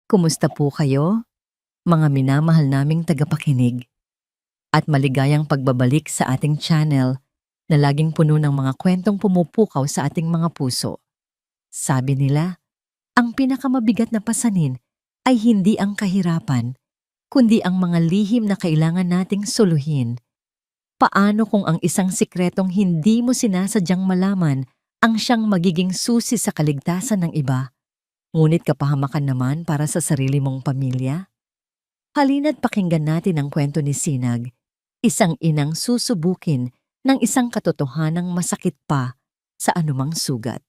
Kumusta po kayo, mga minamahal naming tagapakinig, at maligayang pagbabalik sa ating channel na laging puno ng mga kwentong pumupukaw sa ating mga puso. Sabi nila, ang pinakamabigat na pasanin ay hindi ang kahirapan, kundi ang mga lihim na kailangan nating soluhin. Paano kung ang isang sikretong hindi mo sinasadyang malaman ang siyang magiging susi sa kaligtasan ng iba, ngunit kapahamakan naman para sa sarili mong pamilya? Halina't pakinggan natin ang kwento ni Sinag, isang inang susubukin ng isang katotohanang masakit pa sa anumang sugat.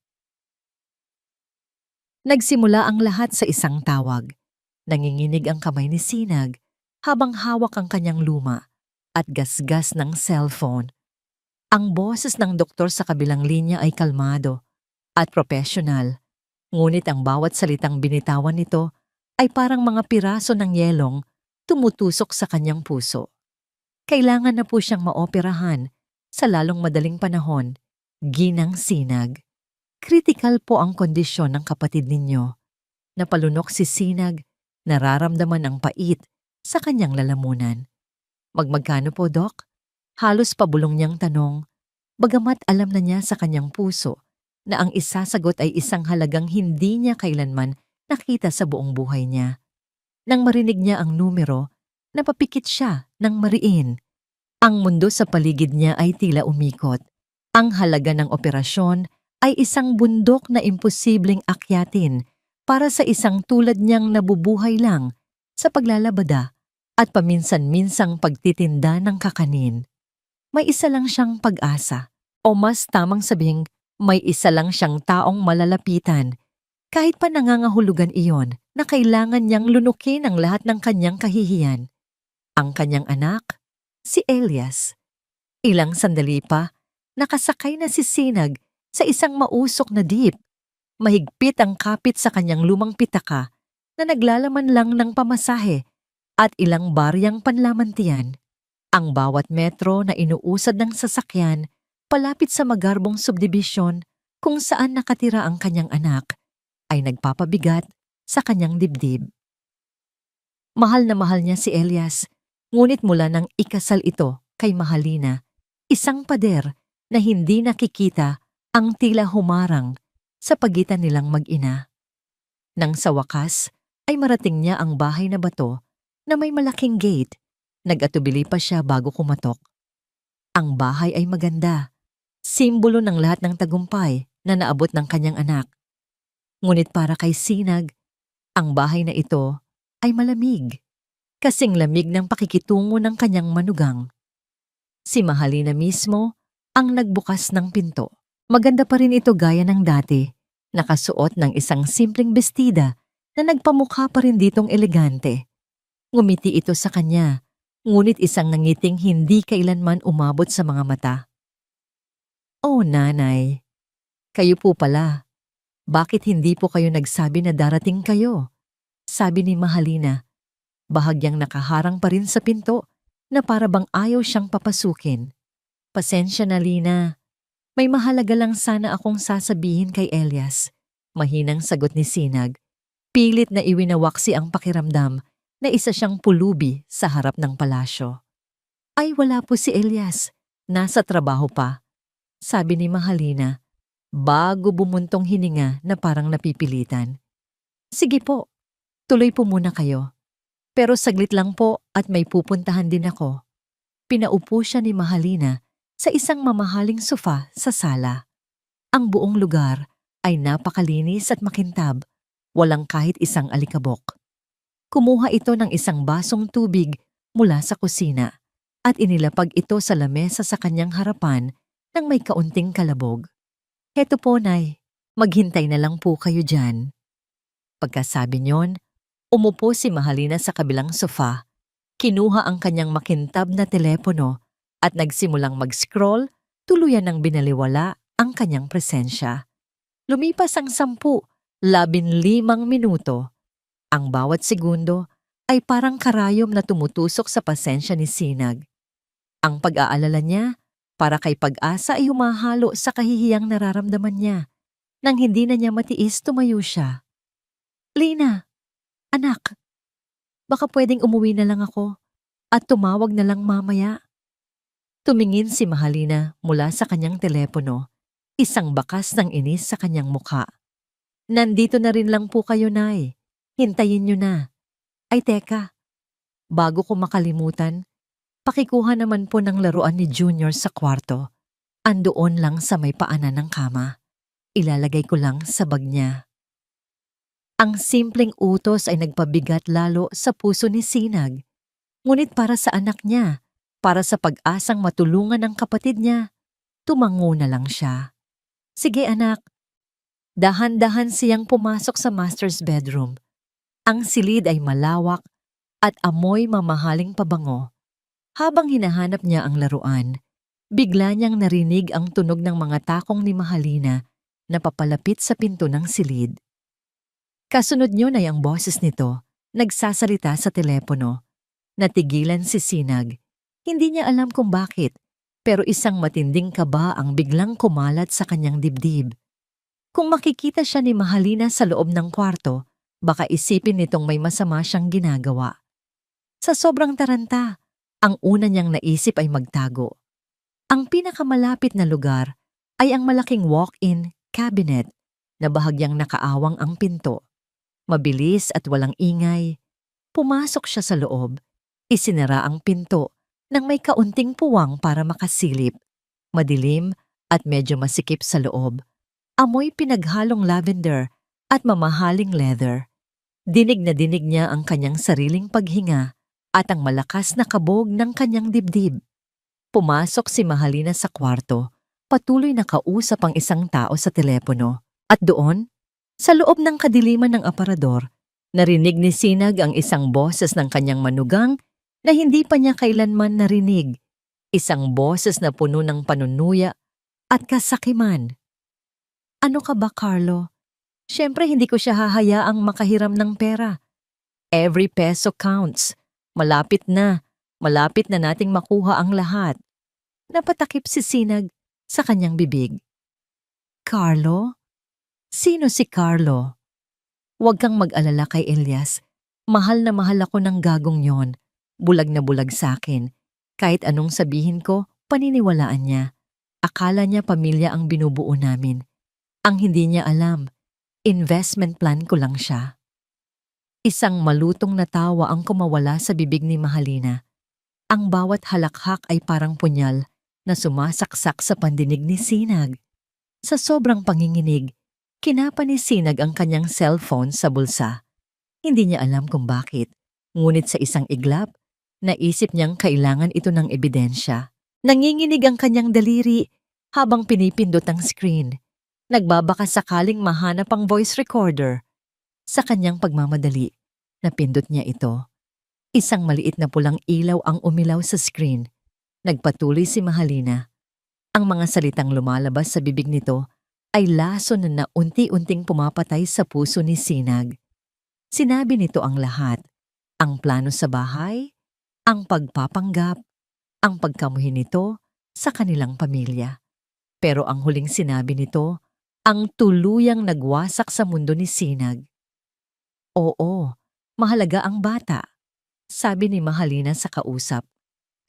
Nagsimula ang lahat sa isang tawag. Nanginginig ang kamay ni Sinag habang hawak ang kanyang luma at gasgas ng cellphone. Ang boses ng doktor sa kabilang linya ay kalmado at profesional, ngunit ang bawat salitang binitawan nito ay parang mga piraso ng yelong tumutusok sa kanyang puso. Kailangan na po siyang maoperahan sa lalong madaling panahon. Ginang Sinag. Kritikal po ang kondisyon ng kapatid ninyo. Napalunok si Sinag, nararamdaman ang pait sa kanyang lalamunan. Magmagkano po, Dok? Halos pabulong niyang tanong, bagamat alam na niya sa kanyang puso na ang isasagot ay isang halagang hindi niya kailanman nakita sa buong buhay niya. Nang marinig niya ang numero, napapikit siya ng mariin. Ang mundo sa paligid niya ay tila umikot. Ang halaga ng operasyon ay isang bundok na imposibleng akyatin para sa isang tulad niyang nabubuhay lang sa paglalabada at paminsan-minsang pagtitinda ng kakanin. May isa lang siyang pag-asa, o mas tamang sabing may isa lang siyang taong malalapitan, kahit pa nangangahulugan iyon na kailangan niyang lunukin ang lahat ng kanyang kahihiyan. Ang kanyang anak, si Elias. Ilang sandali pa, nakasakay na si Sinag sa isang mausok na jeep. Mahigpit ang kapit sa kanyang lumang pitaka na naglalaman lang ng pamasahe at ilang baryang panlamantian. Ang bawat metro na inuusad ng sasakyan palapit sa magarbong subdibisyon kung saan nakatira ang kanyang anak ay nagpapabigat sa kanyang dibdib. Mahal na mahal niya si Elias, ngunit mula nang ikasal ito kay Mahalina, isang pader na hindi nakikita ang tila humarang sa pagitan nilang mag-ina. Nang sa wakas ay marating niya ang bahay na bato na may malaking gate, nag-atubili pa siya bago kumatok. Ang bahay ay maganda, simbolo ng lahat ng tagumpay na naabot ng kanyang anak. Ngunit para kay Sinag, ang bahay na ito ay malamig, kasing lamig ng pakikitungo ng kanyang manugang. Si Mahalina mismo ang nagbukas ng pinto. Maganda pa rin ito gaya ng dati, nakasuot ng isang simpleng bestida na nagpamukha pa rin ditong elegante. Ngumiti ito sa kanya, ngunit isang nangiting hindi kailanman umabot sa mga mata. "Oh, nanay, kayo po pala. Bakit hindi po kayo nagsabi na darating kayo?" Sabi ni Mahalina, bahagyang nakaharang pa rin sa pinto na para bang ayaw siyang papasukin. "Pasensya na, Lina. May mahalaga lang sana akong sasabihin kay Elias." Mahinang sagot ni Sinag. Pilit na iwinawaksi ang pakiramdam na isa siyang pulubi sa harap ng palasyo. "Ay, wala po si Elias. Nasa trabaho pa," sabi ni Mahalina, bago bumuntong hininga na parang napipilitan. "Sige po, tuloy po muna kayo. Pero saglit lang po at may pupuntahan din ako." Pinaupo siya ni Mahalina sa isang mamahaling sofa sa sala. Ang buong lugar ay napakalinis at makintab, walang kahit isang alikabok. Kumuha ito ng isang basong tubig mula sa kusina at inilapag ito sa lamesa sa kanyang harapan nang may kaunting kalabog. "Heto po, Nay. Maghintay na lang po kayo dyan." Pagkasabi niyon, umupo si Mahalina sa kabilang sofa, kinuha ang kanyang makintab na telepono at nagsimulang mag-scroll, tuluyan ng binaliwala ang kanyang presensya. Lumipas ang 10, 15 minuto. Ang bawat segundo ay parang karayom na tumutusok sa pasensya ni Sinag. Ang pag-aalala niya para kay Pag-asa ay humahalo sa kahihiyang nararamdaman niya. Nang hindi na niya matiis, tumayo siya. "Lina, anak, Baka pwedeng umuwi na lang ako at tumawag na lang mamaya. Tumingin si Mahalina mula sa kanyang telepono, isang bakas ng inis sa kanyang mukha. Nandito na rin lang po kayo, Nay. Hintayin niyo na. Ay teka, bago ko makalimutan, pakikuha naman po ng laruan ni Junior sa kwarto. Andoon lang sa may paanan ng kama. Ilalagay ko lang sa bag niya. Ang simpleng utos ay nagpabigat lalo sa puso ni Sinag. Ngunit para sa anak niya, para sa pag-asang matulungan ng kapatid niya, tumango na lang siya. Sige anak. Dahan-dahan siyang pumasok sa master's bedroom. Ang silid ay malawak at amoy mamahaling pabango. Habang hinahanap niya ang laruan, bigla niyang narinig ang tunog ng mga takong ni Mahalina na papalapit sa pinto ng silid. Kasunod niyon ay ang boses nito, nagsasalita sa telepono. Natigilan si Sinag. Hindi niya alam kung bakit, pero isang matinding kaba ang biglang kumalat sa kanyang dibdib. Kung makikita siya ni Mahalina sa loob ng kwarto, baka isipin nitong may masama siyang ginagawa. Sa sobrang taranta, ang una niyang naisip ay magtago. Ang pinakamalapit na lugar ay ang malaking walk-in cabinet na bahagyang nakaawang ang pinto. Mabilis at walang ingay, pumasok siya sa loob, isinara ang pinto nang may kaunting puwang para makasilip. Madilim at medyo masikip sa loob. Amoy pinaghalong lavender at mamahaling leather. Dinig na dinig niya ang kanyang sariling paghinga at ang malakas na kabog ng kanyang dibdib. Pumasok si Mahalina sa kwarto, patuloy na kausap ang isang tao sa telepono. At doon, sa loob ng kadiliman ng aparador, narinig ni Sinag ang isang boses ng kanyang manugang na hindi pa niya kailanman narinig. Isang boses na puno ng panunuya at kasakiman. Ano ka ba, Carlo? Siyempre hindi ko siya hahayaang makahiram ng pera. Every peso counts. Malapit na nating makuha ang lahat. Napatakip si Sinag sa kanyang bibig. Carlo? Sino si Carlo? Huwag kang mag-alala kay Elias. Mahal na mahal ako ng gagong yon. Bulag na bulag sa akin. Kahit anong sabihin ko, paniniwalaan niya. Akala niya pamilya ang binubuo namin. Ang hindi niya alam, investment plan ko lang siya. Isang malutong na tawa ang kumawala sa bibig ni Mahalina. Ang bawat halakhak ay parang punyal na sumasaksak sa pandinig ni Sinag. Sa sobrang panginginig, kinapa ni Sinag ang kanyang cellphone sa bulsa. Hindi niya alam kung bakit, ngunit sa isang iglap, naisip niyang kailangan ito ng ebidensya. Nanginginig ang kanyang daliri habang pinipindot ang screen. Nagbabaka sakaling mahanap ang voice recorder. Sa kanyang pagmamadali, napindot niya ito. Isang maliit na pulang ilaw ang umilaw sa screen. Nagpatuloy si Mahalina. Ang mga salitang lumalabas sa bibig nito ay laso na unti-unting pumapatay sa puso ni Sinag. Sinabi nito ang lahat. Ang plano sa bahay, ang pagpapanggap, ang pagkamuhin nito sa kanilang pamilya. Pero ang huling sinabi nito, ang tuluyang nagwasak sa mundo ni Sinag. Oo, mahalaga ang bata, sabi ni Mahalina sa kausap.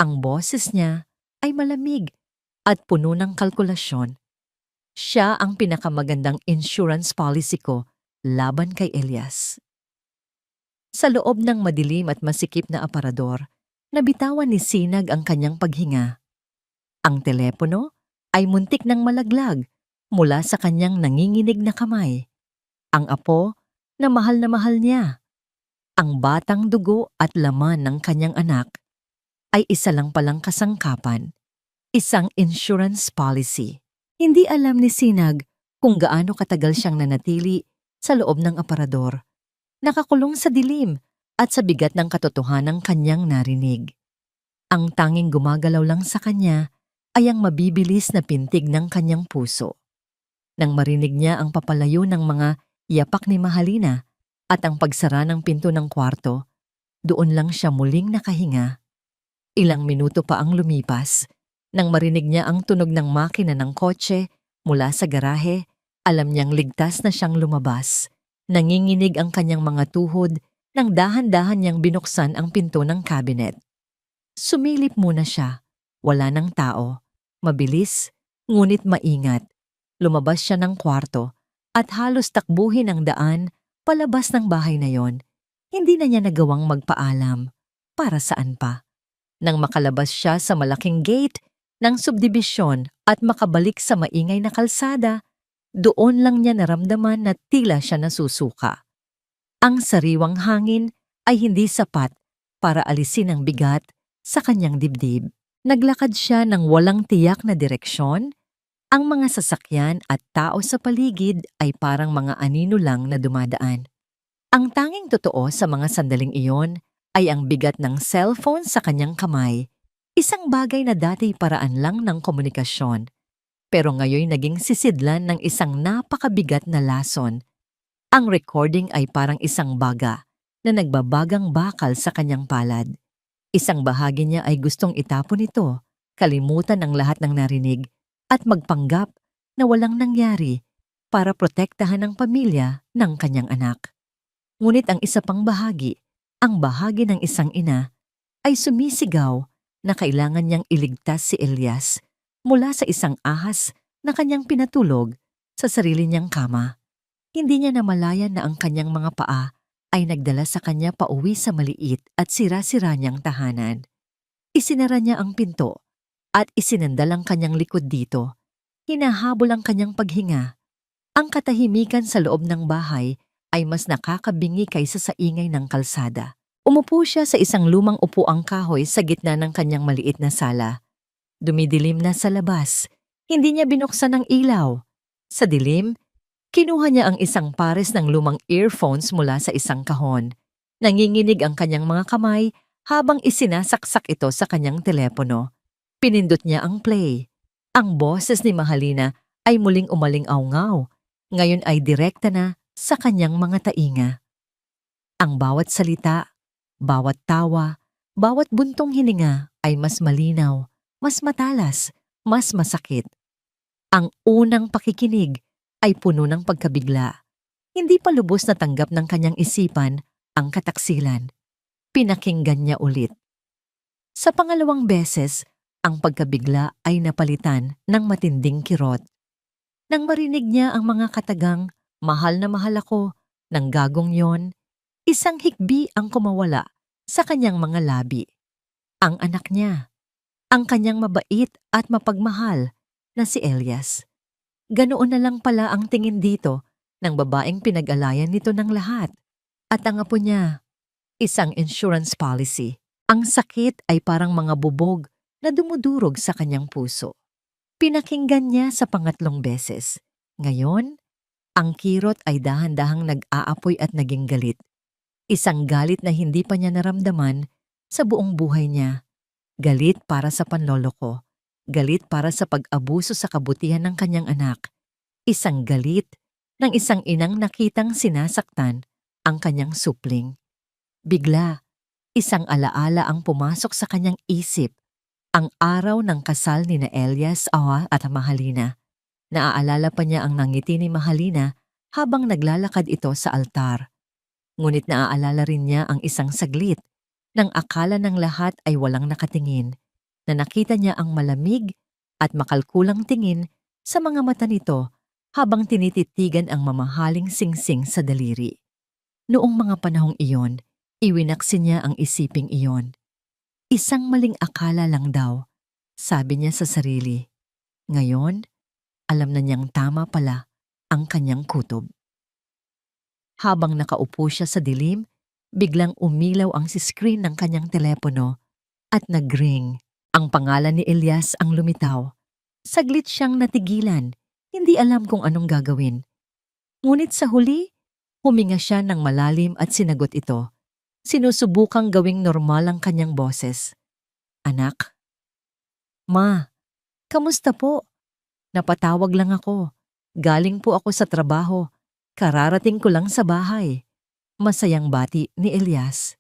Ang boses niya ay malamig at puno ng kalkulasyon. Siya ang pinakamagandang insurance policy ko laban kay Elias. Sa loob ng madilim at masikip na aparador, nabitawan ni Sinag ang kanyang paghinga. Ang telepono ay muntik ng malaglag mula sa kanyang nanginginig na kamay. Ang apo na mahal niya. Ang batang dugo at laman ng kanyang anak ay isa lang palang kasangkapan, isang insurance policy. Hindi alam ni Sinag kung gaano katagal siyang nanatili sa loob ng aparador. Nakakulong sa dilim at sa bigat ng katotohanang kanyang narinig. Ang tanging gumagalaw lang sa kanya ay ang mabibilis na pintig ng kanyang puso. Nang marinig niya ang papalayo ng mga yapak ni Mahalina at ang pagsara ng pinto ng kwarto, doon lang siya muling nakahinga. Ilang minuto pa ang lumipas. Nang marinig niya ang tunog ng makina ng kotse mula sa garahe, alam niyang ligtas na siyang lumabas. Nanginginig ang kanyang mga tuhod nang dahan-dahan niyang binuksan ang pinto ng cabinet. Sumilip muna siya. Wala ng tao. Mabilis, ngunit maingat. Lumabas siya ng kwarto at halos takbuhin ang daan palabas ng bahay na yon. Hindi na niya nagawang magpaalam. Para saan pa? Nang makalabas siya sa malaking gate ng subdibisyon at makabalik sa maingay na kalsada, doon lang niya naramdaman na tila siya nasusuka. Ang sariwang hangin ay hindi sapat para alisin ang bigat sa kanyang dibdib. Naglakad siya ng walang tiyak na direksyon. Ang mga sasakyan at tao sa paligid ay parang mga anino lang na dumadaan. Ang tanging totoo sa mga sandaling iyon ay ang bigat ng cellphone sa kanyang kamay, isang bagay na dati paraan lang ng komunikasyon, pero ngayon naging sisidlan ng isang napakabigat na lason. Ang recording ay parang isang baga na nagbabagang bakal sa kanyang palad. Isang bahagi niya ay gustong itapon ito, kalimutan ang lahat ng narinig, at magpanggap na walang nangyari para protektahan ang pamilya ng kanyang anak. Ngunit ang isa pang bahagi, ang bahagi ng isang ina, ay sumisigaw na kailangan niyang iligtas si Elias mula sa isang ahas na kanyang pinatulog sa sarili niyang kama. Hindi niya namalayan na ang kanyang mga paa ay nagdala sa kanya pauwi sa maliit at sira-sira niyang tahanan. Isinara niya ang pinto at isinandal ang kanyang likod dito. Hinahabol ang kanyang paghinga. Ang katahimikan sa loob ng bahay ay mas nakakabingi kaysa sa ingay ng kalsada. Umupo siya sa isang lumang upuang kahoy sa gitna ng kanyang maliit na sala. Dumidilim na sa labas. Hindi niya binuksan ang ilaw. Sa dilim, kinuha niya ang isang pares ng lumang earphones mula sa isang kahon. Nanginginig ang kanyang mga kamay habang isinasaksak ito sa kanyang telepono. Pinindot niya ang play. Ang boses ni Mahalina ay muling umaling-awngaw. Ngayon ay direkta na sa kanyang mga tainga. Ang bawat salita, bawat tawa, bawat buntong hininga ay mas malinaw, mas matalas, mas masakit. Ang unang pakikinig ay puno ng pagkabigla. Hindi pa lubos na tanggap ng kanyang isipan ang kataksilan. Pinakinggan niya ulit. Sa pangalawang beses, ang pagkabigla ay napalitan ng matinding kirot. Nang marinig niya ang mga katagang, "Mahal na mahal ako," ng gagong yon, isang hikbi ang kumawala sa kanyang mga labi. Ang anak niya, ang kanyang mabait at mapagmahal na si Elias. Ganoon na lang pala ang tingin dito ng babaeng pinag-alayan nito ng lahat. At ang apo niya, isang insurance policy. Ang sakit ay parang mga bubog na dumudurog sa kanyang puso. Pinakinggan niya sa pangatlong beses. Ngayon, ang kirot ay dahan-dahang nag-aapoy at naging galit. Isang galit na hindi pa niya naramdaman sa buong buhay niya. Galit para sa panloloko. Galit para sa pag-abuso sa kabutihan ng kanyang anak. Isang galit ng isang inang nakitang sinasaktan ang kanyang supling. Bigla, isang alaala ang pumasok sa kanyang isip. Ang araw ng kasal ni na Elias at Mahalina. Naaalala pa niya ang nangiti ni Mahalina habang naglalakad ito sa altar. Ngunit naaalala rin niya ang isang saglit nang akala ng lahat ay walang nakatingin, na nakita niya ang malamig at makalkulang tingin sa mga mata nito habang tinititigan ang mamahaling singsing sa daliri. Noong mga panahong iyon, iwinaksi niya ang isiping iyon. Isang maling akala lang daw, sabi niya sa sarili. Ngayon, alam na niyang tama pala ang kanyang kutob. Habang nakaupo siya sa dilim, biglang umilaw ang screen ng kanyang telepono at nag-ring. Ang pangalan ni Elias ang lumitaw. Saglit siyang natigilan, hindi alam kung anong gagawin. Ngunit sa huli, huminga siya ng malalim at sinagot ito. Sinusubukang gawing normal ang kanyang boses. "Anak?" "Ma, kamusta po? Napatawag lang ako. Galing po ako sa trabaho. Kararating ko lang sa bahay." Masayang bati ni Elias.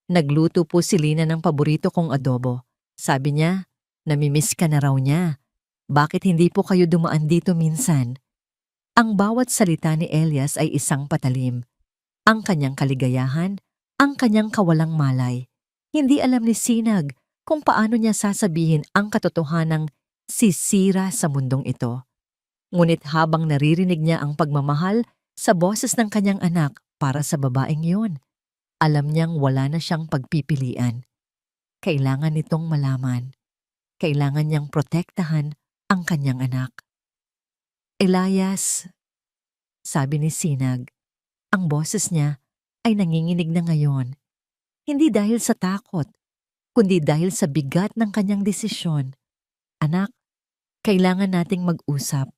"Nagluto po si Lina ng paborito kong adobo. Sabi niya, namimiss ka na raw niya. Bakit hindi po kayo dumaan dito minsan?" Ang bawat salita ni Elias ay isang patalim. Ang kanyang kaligayahan ang kanyang kawalang malay. Hindi alam ni Sinag kung paano niya sasabihin ang katotohanang sisira sa mundong ito. Ngunit habang naririnig niya ang pagmamahal sa boses ng kanyang anak para sa babaeng iyon, alam niyang wala na siyang pagpipilian. Kailangan nitong malaman. Kailangan niyang protektahan ang kanyang anak. Elias, sabi ni Sinag, ang boses niya ay nanginginig na ngayon. Hindi dahil sa takot, kundi dahil sa bigat ng kanyang desisyon. Anak, kailangan nating mag-usap.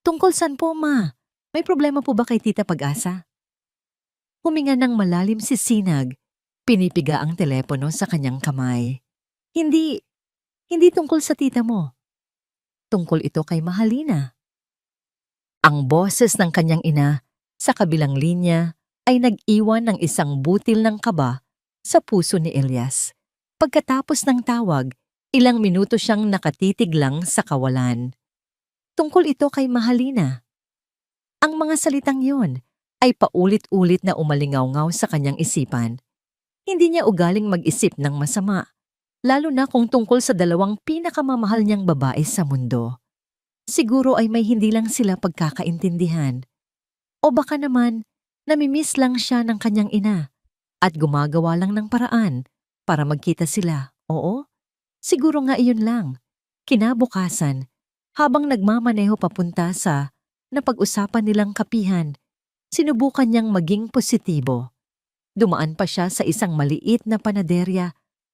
Tungkol saan po, Ma? May problema po ba kay Tita Pag-asa? Huminga ng malalim si Sinag. Pinipiga ang telepono sa kanyang kamay. Hindi tungkol sa tita mo. Tungkol ito kay Mahalina. Ang boses ng kanyang ina sa kabilang linya ay nag-iwan ng isang butil ng kaba sa puso ni Elias. Pagkatapos ng tawag, ilang minuto siyang nakatitig lang sa kawalan. Tungkol ito kay Mahalina. Ang mga salitang yon ay paulit-ulit na umalingaw-ngaw sa kanyang isipan. Hindi niya ugaling mag-isip ng masama, lalo na kung tungkol sa dalawang pinakamamahal niyang babae sa mundo. Siguro ay may hindi lang sila pagkakaintindihan. O baka naman, namimiss lang siya ng kanyang ina at gumagawa lang ng paraan para magkita sila. Oo, siguro nga iyon lang. Kinabukasan, habang nagmamaneho papunta sa napag-usapan nilang kapihan, sinubukan niyang maging positibo. Dumaan pa siya sa isang maliit na panaderya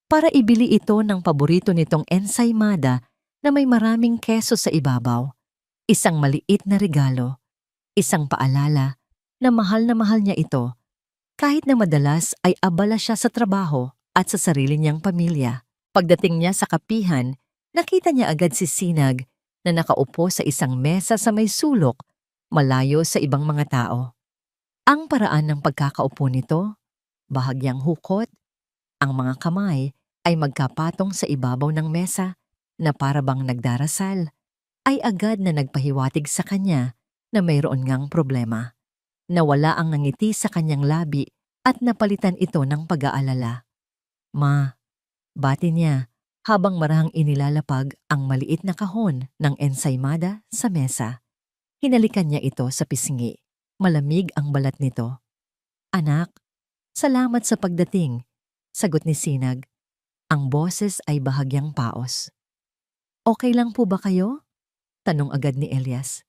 para ibili ito ng paborito nitong ensaymada na may maraming keso sa ibabaw. Isang maliit na regalo, isang paalala na mahal niya ito, kahit na madalas ay abala siya sa trabaho at sa sarili niyang pamilya. Pagdating niya sa kapihan, nakita niya agad si Sinag na nakaupo sa isang mesa sa may sulok, malayo sa ibang mga tao. Ang paraan ng pagkakaupo nito, bahagyang hukot, ang mga kamay ay magkapatong sa ibabaw ng mesa na para bang nagdarasal, ay agad na nagpahiwatig sa kanya na mayroon ngang problema. Nawala ang ngiti sa kanyang labi at napalitan ito ng pag-aalala. Ma, bati niya habang marahang inilalapag ang maliit na kahon ng ensaymada sa mesa. Hinalikan niya ito sa pisngi. Malamig ang balat nito. Anak, salamat sa pagdating, sagot ni Sinag. Ang boses ay bahagyang paos. Okay lang po ba kayo? Tanong agad ni Elias.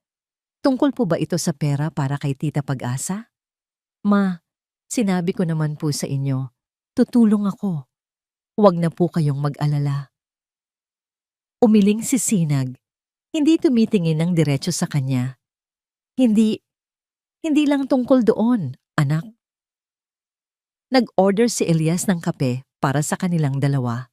Tungkol po ba ito sa pera para kay Tita Pag-asa? Ma, sinabi ko naman po sa inyo, tutulong ako. Huwag na po kayong mag-alala. Umiling si Sinag, hindi tumitingin ng diretso sa kanya. Hindi lang tungkol doon, anak. Nag-order si Elias ng kape para sa kanilang dalawa.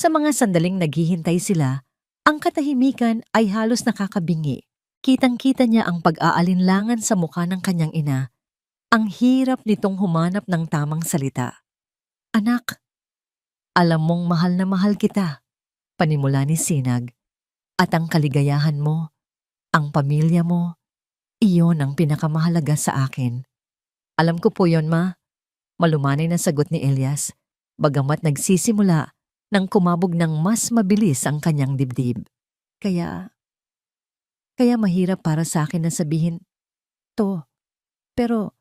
Sa mga sandaling naghihintay sila, ang katahimikan ay halos nakakabingi. Kitang-kita niya ang pag-aalinlangan sa mukha ng kanyang ina. Ang hirap nitong humanap ng tamang salita. Anak, alam mong mahal na mahal kita, panimula ni Sinag. At ang kaligayahan mo, ang pamilya mo, iyon ang pinakamahalaga sa akin. Alam ko po yon, Ma. Malumanay na sagot ni Elias, bagamat nagsisimula nang kumabog ng mas mabilis ang kanyang dibdib. Kaya mahirap para sa akin na sabihin, to. Pero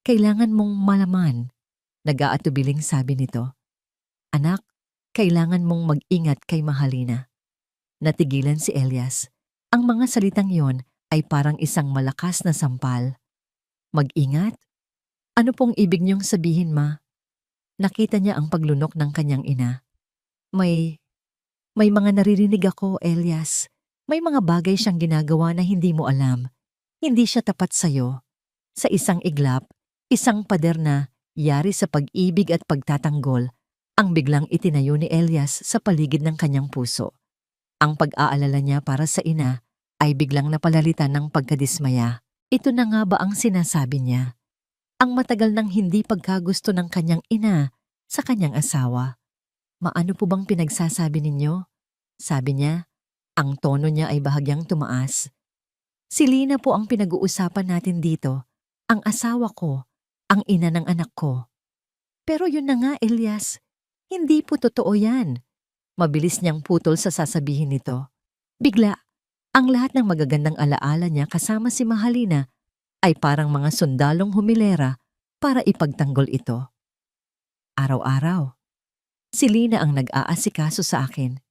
kailangan mong malaman, nag-aatubiling sabi nito. Anak, kailangan mong mag-ingat kay Mahalina. Natigilan si Elias. Ang mga salitang yon ay parang isang malakas na sampal. Mag-ingat? Ano pong ibig niyong sabihin, Ma? Nakita niya ang paglunok ng kanyang ina. May mga naririnig ako, Elias. May mga bagay siyang ginagawa na hindi mo alam. Hindi siya tapat sa'yo. Sa isang iglap, isang pader na yari sa pag-ibig at pagtatanggol, ang biglang itinayo ni Elias sa paligid ng kanyang puso. Ang pag-aalala niya para sa ina ay biglang napalalitan ng pagkadismaya. Ito na nga ba ang sinasabi niya? Ang matagal nang hindi pagkagusto ng kanyang ina sa kanyang asawa. Maano po bang pinagsasabi ninyo? Sabi niya, ang tono niya ay bahagyang tumaas. Si Lina po ang pinag-uusapan natin dito, ang asawa ko, ang ina ng anak ko. Pero yun na nga, Elias. Hindi po totoo yan. Mabilis niyang putol sa sasabihin nito. Bigla, ang lahat ng magagandang alaala niya kasama si Mahalina ay parang mga sundalong humilera para ipagtanggol ito. Araw-araw, si Lina ang nag-aasikaso sa akin.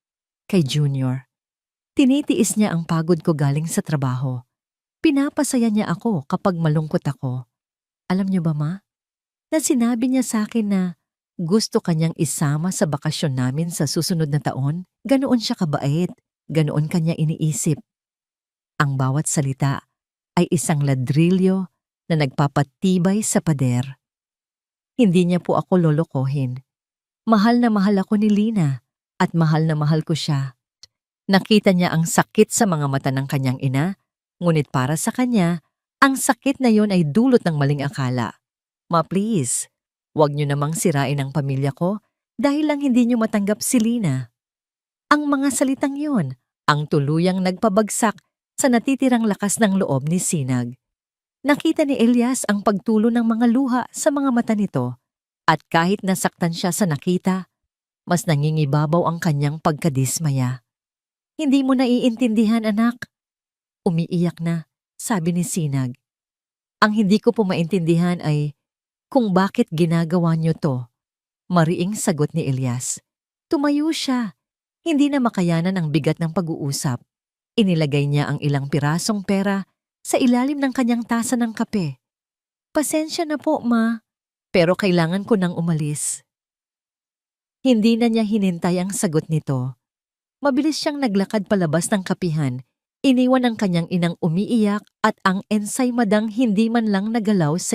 Kay Junior. Tinitiis niya ang pagod ko galing sa trabaho. Pinapasaya niya ako kapag malungkot ako. Alam niyo ba, Ma? Na sinabi niya sa akin na gusto kanyang isama sa bakasyon namin sa susunod na taon. Ganoon siya kabait. Ganoon kanya iniisip. Ang bawat salita ay isang ladrilyo na nagpapatibay sa pader. Hindi niya po ako lolokohin. Mahal na mahal ako ni Lina at mahal na mahal ko siya. Nakita niya ang sakit sa mga mata ng kanyang ina, ngunit para sa kanya, ang sakit na yon ay dulot ng maling akala. Ma, please, huwag niyo namang sirain ang pamilya ko dahil lang hindi niyo matanggap si Lina. Ang mga salitang yon ang tuluyang nagpabagsak sa natitirang lakas ng loob ni Sinag. Nakita ni Elias ang pagtulo ng mga luha sa mga mata nito at kahit nasaktan siya sa nakita, mas nangingibabaw ang kanyang pagkadismaya. Hindi mo naiintindihan, anak. Umiiyak na, sabi ni Sinag. Ang hindi ko po maintindihan ay kung bakit ginagawa niyo to. Mariing sagot ni Elias. Tumayo siya. Hindi na makayanan ang bigat ng pag-uusap. Inilagay niya ang ilang pirasong pera sa ilalim ng kanyang tasa ng kape. Pasensya na po, Ma. Pero kailangan ko nang umalis. Hindi na niya hinintay ang sagot nito. Mabilis siyang naglakad palabas ng kapihan. Iniwan ang kanyang inang umiiyak at ang ensaymadang hindi man lang nagalaw sa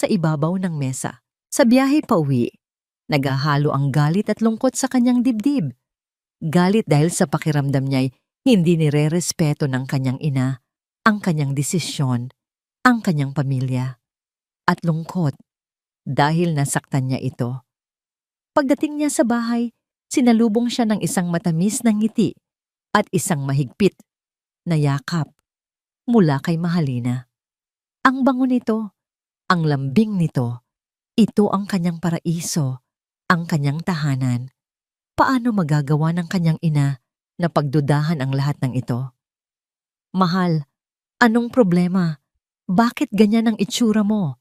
ibabaw ng mesa. Sa biyahe pauwi, naghahalo ang galit at lungkot sa kanyang dibdib. Galit dahil sa pakiramdam niya'y hindi nire-respeto ng kanyang ina, ang kanyang desisyon, ang kanyang pamilya. At lungkot dahil nasaktan niya ito. Pagdating niya sa bahay, sinalubong siya ng isang matamis na ngiti at isang mahigpit na yakap mula kay Mahalina. Ang bango nito, ang lambing nito, ito ang kanyang paraiso, ang kanyang tahanan. Paano magagawa ng kanyang ina na pagdudahan ang lahat ng ito? Mahal, anong problema? Bakit ganyan ang itsura mo?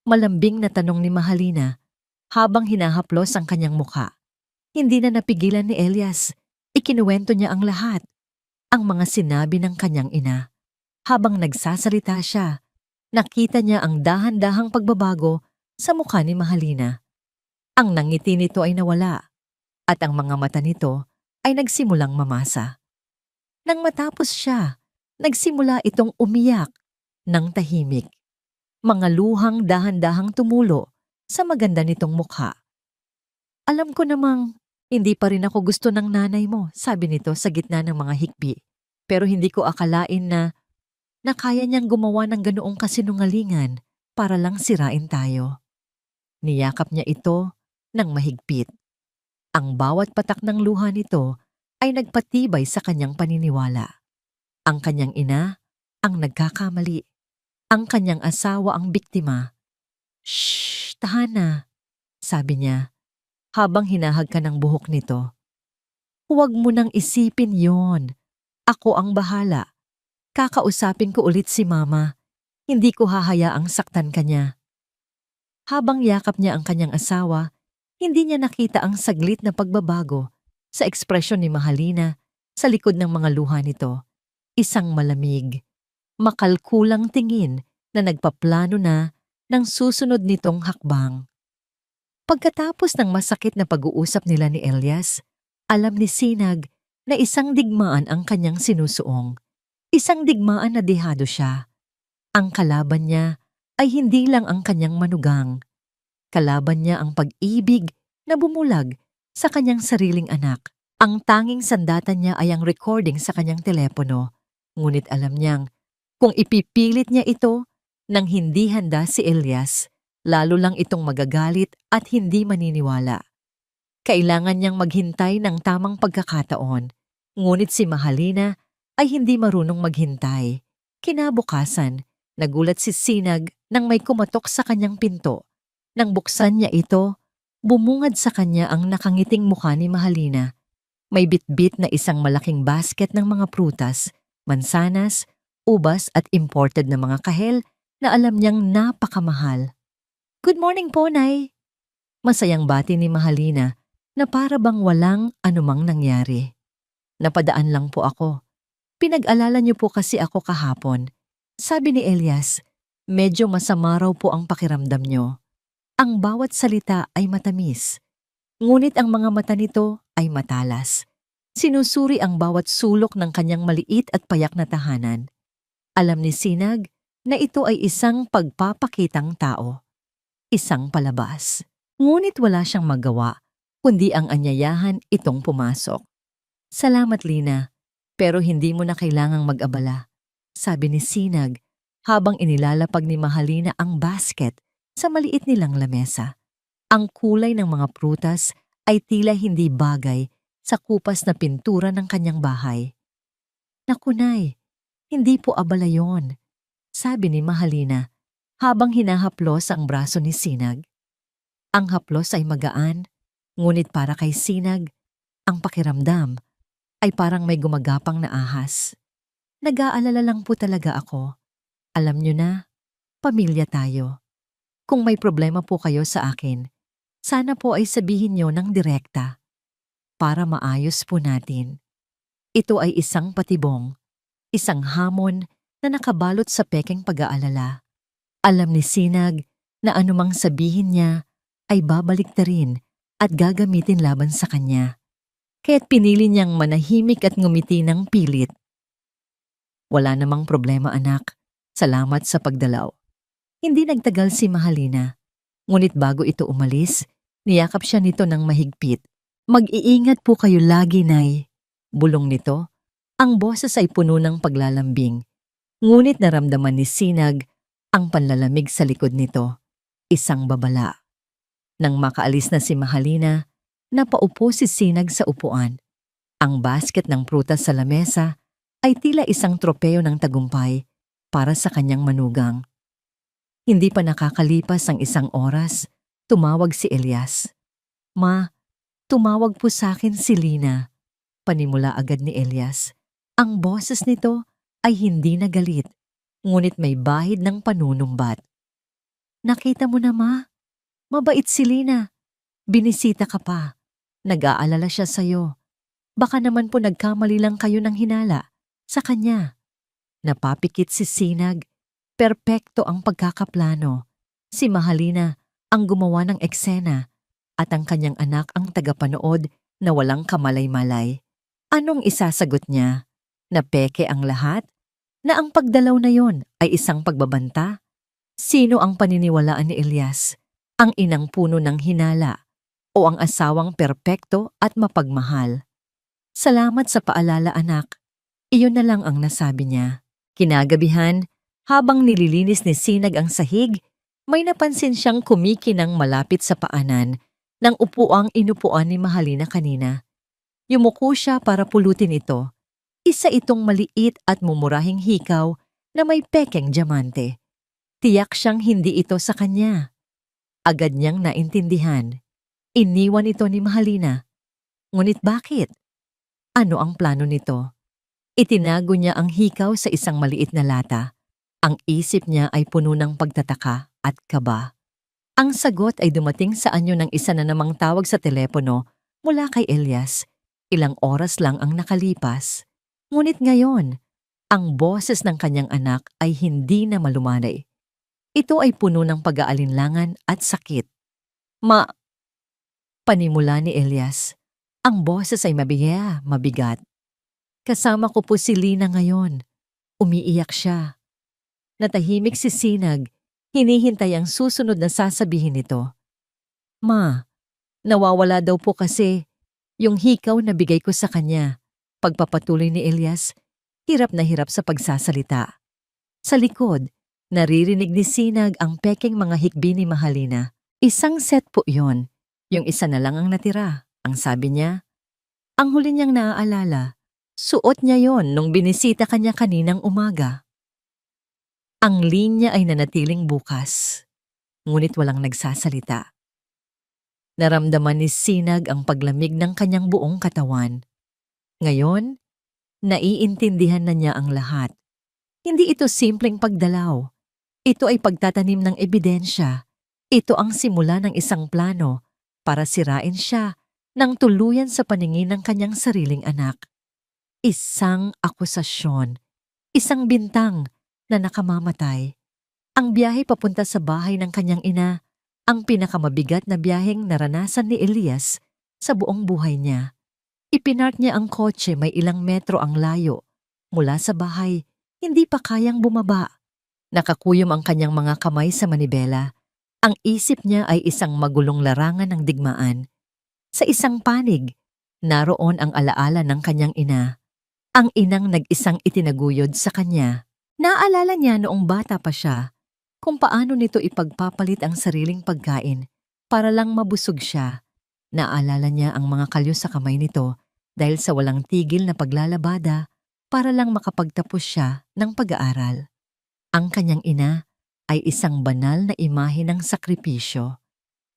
Malambing na tanong ni Mahalina habang hinahaplos ang kanyang mukha. Hindi na napigilan ni Elias. Ikinuwento niya ang lahat. Ang mga sinabi ng kanyang ina. Habang nagsasalita siya, nakita niya ang dahan-dahang pagbabago sa mukha ni Mahalina. Ang nangiti nito ay nawala at ang mga mata nito ay nagsimulang mamasa. Nang matapos siya, nagsimula itong umiyak ng tahimik. Mga luhang dahan-dahang tumulo sa maganda nitong mukha. Alam ko namang hindi pa rin ako gusto ng nanay mo, sabi nito sa gitna ng mga hikbi. Pero hindi ko akalain na kaya niyang gumawa ng ganoong kasinungalingan para lang sirain tayo. Niyakap niya ito ng mahigpit. Ang bawat patak ng luha nito ay nagpatibay sa kanyang paniniwala. Ang kanyang ina ang nagkakamali. Ang kanyang asawa ang biktima. Shh, tahan na, sabi niya habang hinahagkan ng buhok nito. Huwag mo nang isipin yon. Ako ang bahala. Kakausapin ko ulit si Mama. Hindi ko hahayaang saktan kanya. Habang yakap niya ang kanyang asawa, hindi niya nakita ang saglit na pagbabago sa ekspresyon ni Mahalina sa likod ng mga luha nito. Isang malamig, makalkulang tingin na nagpaplano na ng susunod nitong hakbang. Pagkatapos ng masakit na pag-uusap nila ni Elias, alam ni Sinag na isang digmaan ang kanyang sinusuong. Isang digmaan na dehado siya. Ang kalaban niya ay hindi lang ang kanyang manugang. Kalaban niya ang pag-ibig na bumulag sa kanyang sariling anak. Ang tanging sandatan niya ay ang recording sa kanyang telepono. Ngunit alam niyang kung ipipilit niya ito nang hindi handa si Elias, lalo lang itong magagalit at hindi maniniwala. Kailangan niyang maghintay ng tamang pagkakataon. Ngunit si Mahalina ay hindi marunong maghintay. Kinabukasan, Nagulat si Sinag nang may kumatok sa kanyang pinto. Nang buksan niya ito, bumungad sa kanya ang nakangiting mukha ni Mahalina. May bitbit na isang malaking basket ng mga prutas, mansanas, ubas at imported na mga kahel na alam niyang napakamahal. "Good morning po, Nay!" Masayang bati ni Mahalina na para bang walang anumang nangyari. "Napadaan lang po ako. Pinag-alala niyo po kasi ako kahapon." Sabi ni Elias, medyo masama raw po ang pakiramdam niyo. Ang bawat salita ay matamis, ngunit ang mga mata nito ay matalas. Sinusuri ang bawat sulok ng kanyang maliit at payak na tahanan. Alam ni Sinag na ito ay isang pagpapakitang tao, isang palabas. Ngunit wala siyang magawa, kundi ang anyayahan itong pumasok. "Salamat, Lina, pero hindi mo na kailangang mag-abala," sabi ni Sinag habang inilalapag ni Mahalina ang basket sa maliit nilang lamesa. Ang kulay ng mga prutas ay tila hindi bagay sa kupas na pintura ng kanyang bahay. "Naku, Nay, hindi po abala yon," sabi ni Mahalina habang hinahaplos ang braso ni Sinag. Ang haplos ay magaan, ngunit para kay Sinag, ang pakiramdam ay parang may gumagapang na ahas. "Nag-aalala lang po talaga ako. Alam niyo na, pamilya tayo. Kung may problema po kayo sa akin, sana po ay sabihin niyo ng direkta para maayos po natin." Ito ay isang patibong, isang hamon na nakabalot sa pekeng pag-aalala. Alam ni Sinag na anumang sabihin niya ay babaliktarin at gagamitin laban sa kanya. Kaya't pinili niyang manahimik at ngumiti ng pilit. "Wala namang problema, anak. Salamat sa pagdalaw." Hindi nagtagal si Mahalina, ngunit bago ito umalis, niyakap siya nito ng mahigpit. "Mag-iingat po kayo lagi, Nay." Bulong nito, ang boses ay puno ng paglalambing. Ngunit naramdaman ni Sinag ang panlalamig sa likod nito, isang babala. Nang makaalis na si Mahalina, napaupo si Sinag sa upuan. Ang basket ng prutas sa lamesa ay tila isang tropeo ng tagumpay para sa kanyang manugang. Hindi pa nakakalipas ang isang oras, tumawag si Elias. "Ma, tumawag po sa akin si Lina." Panimula agad ni Elias. Ang boses nito ay hindi na galit, ngunit may bahid ng panunumbat. "Nakita mo na, Ma? Mabait si Lina. Binisita ka pa. Nag-aalala siya sa'yo. Baka naman po nagkamali lang kayo ng hinala sa kanya." Napapikit si Sinag. Perpekto ang pagkakaplano. Si Mahalina ang gumawa ng eksena at ang kanyang anak ang tagapanood na walang kamalay-malay. Anong isasagot niya? Na peke ang lahat? Na ang pagdalaw na yon ay isang pagbabanta? Sino ang paniniwalaan ni Elias? Ang inang puno ng hinala o ang asawang perpekto at mapagmahal? "Salamat sa paalala, anak." Iyon na lang ang nasabi niya. Kinagabihan, habang nililinis ni Sinag ang sahig, may napansin siyang kumikinang malapit sa paanan ng upuang inupuan ni Mahalina kanina. Yumuko siya para pulutin ito. Isa itong maliit at mumurahing hikaw na may pekeng diamante. Tiyak siyang hindi ito sa kanya. Agad niyang naintindihan. Iniwan ito ni Mahalina. Ngunit bakit? Ano ang plano nito? Itinago niya ang hikaw sa isang maliit na lata. Ang isip niya ay puno ng pagtataka at kaba. Ang sagot ay dumating sa anyo ng isa na namang tawag sa telepono mula kay Elias. Ilang oras lang ang nakalipas. Ngunit ngayon, ang boses ng kanyang anak ay hindi na malumanay. Ito ay puno ng pag-aalinlangan at sakit. Panimula ni Elias. Ang boses ay mabigat. "Kasama ko po si Lina ngayon." Umiiyak siya. Natahimik si Sinag, hinihintay ang susunod na sasabihin nito. "Ma, nawawala daw po kasi yung hikaw na bigay ko sa kanya." Pagpapatuloy ni Elias, hirap na hirap sa pagsasalita. Sa likod, naririnig ni Sinag ang pekeng mga hikbi ni Mahalina. "Isang set po yon. Yung isa na lang ang natira," ang sabi niya. Ang huli niyang naaalala, suot niya yon nung binisita kanya kaninang umaga. Ang linya ay nanatiling bukas, ngunit walang nagsasalita. Naramdaman ni Sinag ang paglamig ng kanyang buong katawan. Ngayon, naiintindihan na niya ang lahat. Hindi ito simpleng pagdalaw. Ito ay pagtatanim ng ebidensya. Ito ang simula ng isang plano para sirain siya ng tuluyan sa paningin ng kanyang sariling anak. Isang akusasyon, isang bintang na nakamamatay. Ang biyahe papunta sa bahay ng kanyang ina, ang pinakamabigat na biyaheng naranasan ni Elias sa buong buhay niya. Ipinark niya ang kotse may ilang metro ang layo. Mula sa bahay, hindi pa kayang bumaba. Nakakuyom ang kanyang mga kamay sa manibela. Ang isip niya ay isang magulong larangan ng digmaan. Sa isang panig, naroon ang alaala ng kanyang ina. Ang inang nag-isang itinaguyod sa kanya. Naalala niya noong bata pa siya kung paano nito ipagpapalit ang sariling pagkain para lang mabusog siya. Naalala niya ang mga kalyo sa kamay nito dahil sa walang tigil na paglalabada para lang makapagtapos siya ng pag-aaral. Ang kanyang ina ay isang banal na imahe ng sakripisyo.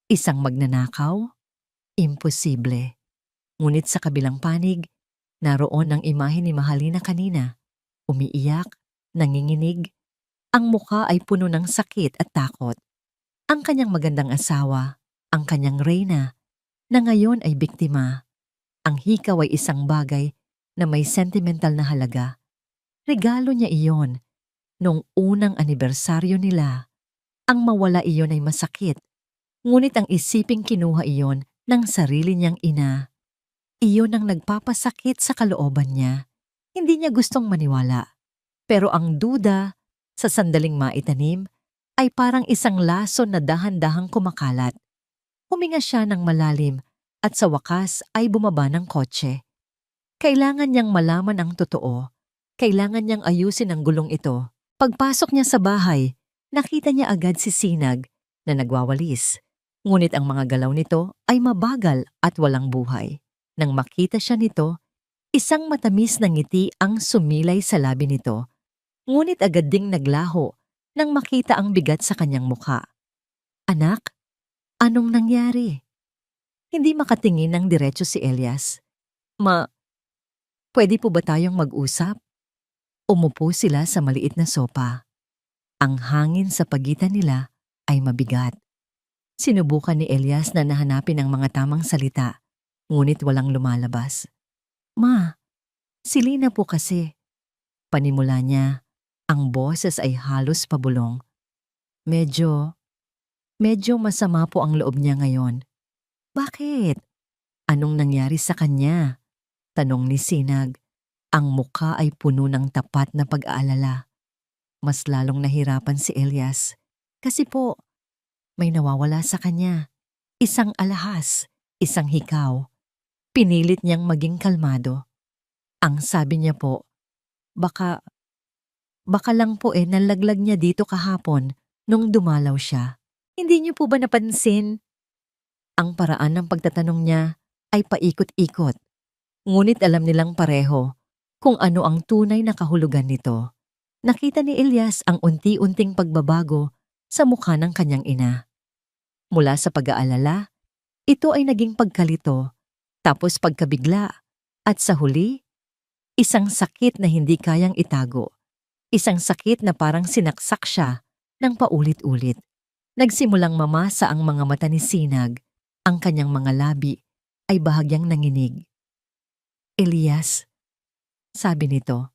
Isang magnanakaw? Imposible. Ngunit sa kabilang panig, naroon ang imahe ni Mahalina kanina. Umiiyak, nanginginig. Ang mukha ay puno ng sakit at takot. Ang kanyang magandang asawa, ang kanyang reyna, na ngayon ay biktima. Ang hikaw ay isang bagay na may sentimental na halaga. Regalo niya iyon noong unang anibersaryo nila. Ang mawala iyon ay masakit, ngunit ang isiping kinuha iyon ng sarili niyang ina. Iyon ang nagpapasakit sa kalooban niya. Hindi niya gustong maniwala. Pero ang duda, sa sandaling maitanim, ay parang isang lason na dahan-dahang kumakalat. Huminga siya ng malalim at sa wakas ay bumaba ng kotse. Kailangan niyang malaman ang totoo. Kailangan niyang ayusin ang gulong ito. Pagpasok niya sa bahay, nakita niya agad si Sinag na nagwawalis. Ngunit ang mga galaw nito ay mabagal at walang buhay. Nang makita siya nito, isang matamis na ngiti ang sumilay sa labi nito. Ngunit agad ding naglaho nang makita ang bigat sa kanyang mukha. Anak, anong nangyari? Hindi makatingin ng diretso si Elias. Pwede po ba tayong mag-usap? Umupo sila sa maliit na sopa. Ang hangin sa pagitan nila ay mabigat. Sinubukan ni Elias na nahanapin ang mga tamang salita, ngunit walang lumalabas. Ma, si Lina po kasi. Panimula niya, ang boses ay halos pabulong. Medyo masama po ang loob niya ngayon. Bakit? Anong nangyari sa kanya? Tanong ni Sinag. Ang mukha ay puno ng tapat na pag-aalala. Mas lalong nahirapan si Elias kasi po may nawawala sa kanya. Isang alahas, isang hikaw. Pinilit niyang maging kalmado. Ang sabi niya po, baka lang po nalaglag niya dito kahapon nung dumalaw siya. Hindi niyo po ba napansin? Ang paraan ng pagtatanong niya ay paikot-ikot. Ngunit alam nilang pareho kung ano ang tunay na kahulugan nito. Nakita ni Elias ang unti-unting pagbabago sa mukha ng kanyang ina. Mula sa pag-aalala, ito ay naging pagkalito, tapos pagkabigla, at sa huli, isang sakit na hindi kayang itago. Isang sakit na parang sinaksak siya ng paulit-ulit. Nagsimulang mamasa ang mga mata ni Sinag, ang kanyang mga labi ay bahagyang nanginig. Elias, sabi nito,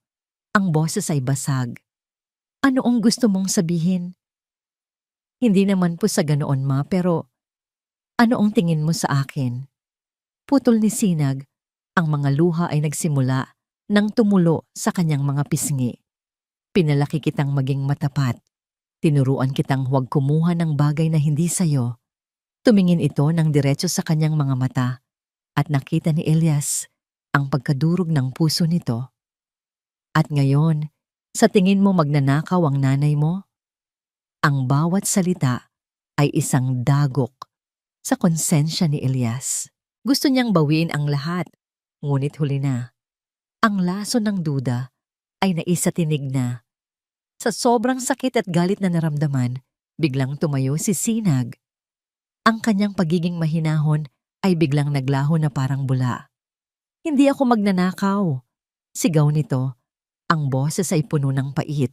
ang boses ay basag. Ano ang gusto mong sabihin? Hindi naman po sa ganoon, ma, pero ano ang tingin mo sa akin? Putol ni Sinag, ang mga luha ay nagsimula nang tumulo sa kanyang mga pisngi. Pinalaki kitang maging matapat. Tinuruan kitang huwag kumuha ng bagay na hindi sayo. Tumingin ito ng diretso sa kanyang mga mata at nakita ni Elias ang pagkadurog ng puso nito. At ngayon, sa tingin mo magnanakaw ang nanay mo? Ang bawat salita ay isang dagok sa konsensya ni Elias. Gusto niyang bawiin ang lahat, ngunit huli na. Ang laso ng duda ay naisatinig na. Sa sobrang sakit at galit na naramdaman, biglang tumayo si Sinag. Ang kanyang pagiging mahinahon ay biglang naglaho na parang bula. Hindi ako magnanakaw. Sigaw nito. Ang boses ay puno ng pait.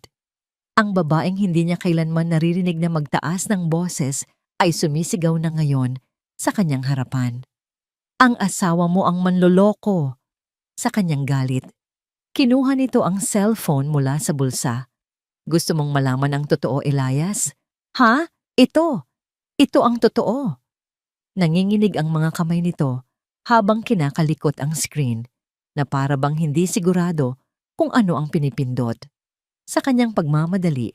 Ang babaeng hindi niya kailanman naririnig na magtaas ng boses ay sumisigaw na ngayon sa kanyang harapan. Ang asawa mo ang manloloko. Sa kanyang galit, kinuha nito ang cellphone mula sa bulsa. Gusto mong malaman ang totoo, Elias? Ha? Ito! Ito ang totoo! Nanginginig ang mga kamay nito habang kinakalikot ang screen na para bang hindi sigurado kung ano ang pinipindot. Sa kanyang pagmamadali,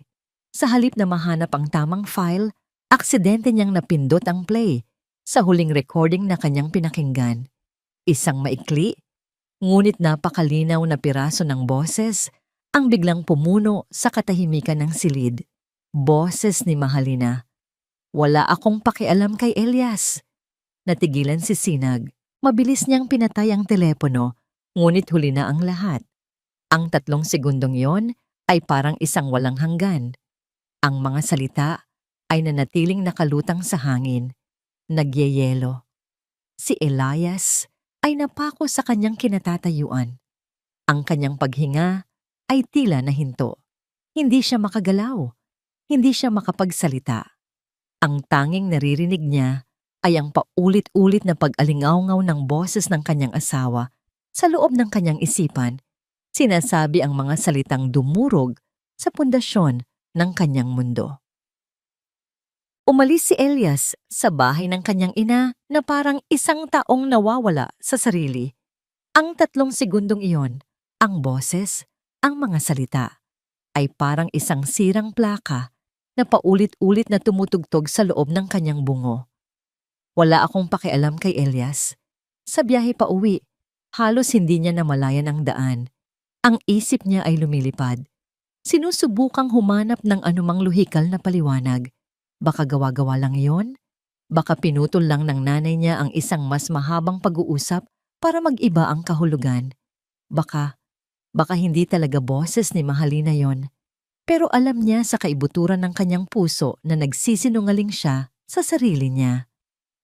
sa halip na mahanap ang tamang file, aksidente niyang napindot ang play sa huling recording na kanyang pinakinggan. Isang maikli, ngunit napakalinaw na piraso ng boses ang biglang pumuno sa katahimikan ng silid. Boses ni Mahalina. Wala akong pakialam kay Elias. Natigilan si Sinag. Mabilis niyang pinatay ang telepono, ngunit huli na ang lahat. Ang 3 segundong yon ay parang isang walang hanggan. Ang mga salita ay nanatiling nakalutang sa hangin, nagyeyelo. Si Elias ay napako sa kanyang kinatatayuan. Ang kanyang paghinga ay tila nahinto. Hindi siya makagalaw, hindi siya makapagsalita. Ang tanging naririnig niya ay ang paulit-ulit na pag-alingawngaw ng boses ng kanyang asawa sa loob ng kanyang isipan. Sinasabi ang mga salitang dumurog sa pundasyon ng kanyang mundo. Umalis si Elias sa bahay ng kanyang ina na parang isang taong nawawala sa sarili. Ang 3 segundong iyon, ang boses, ang mga salita, ay parang isang sirang plaka na paulit-ulit na tumutugtog sa loob ng kanyang bungo. Wala akong pakialam kay Elias. Sa biyahe pa uwi, halos hindi niya namalayan ang daan. Ang isip niya ay lumilipad. Sinusubukang humanap ng anumang luhikal na paliwanag. Baka gawa-gawa lang iyon? Baka pinutol lang ng nanay niya ang isang mas mahabang pag-uusap para mag-iba ang kahulugan. Baka hindi talaga boses ni Mahalina yon. Pero alam niya sa kaibuturan ng kanyang puso na nagsisinungaling siya sa sarili niya.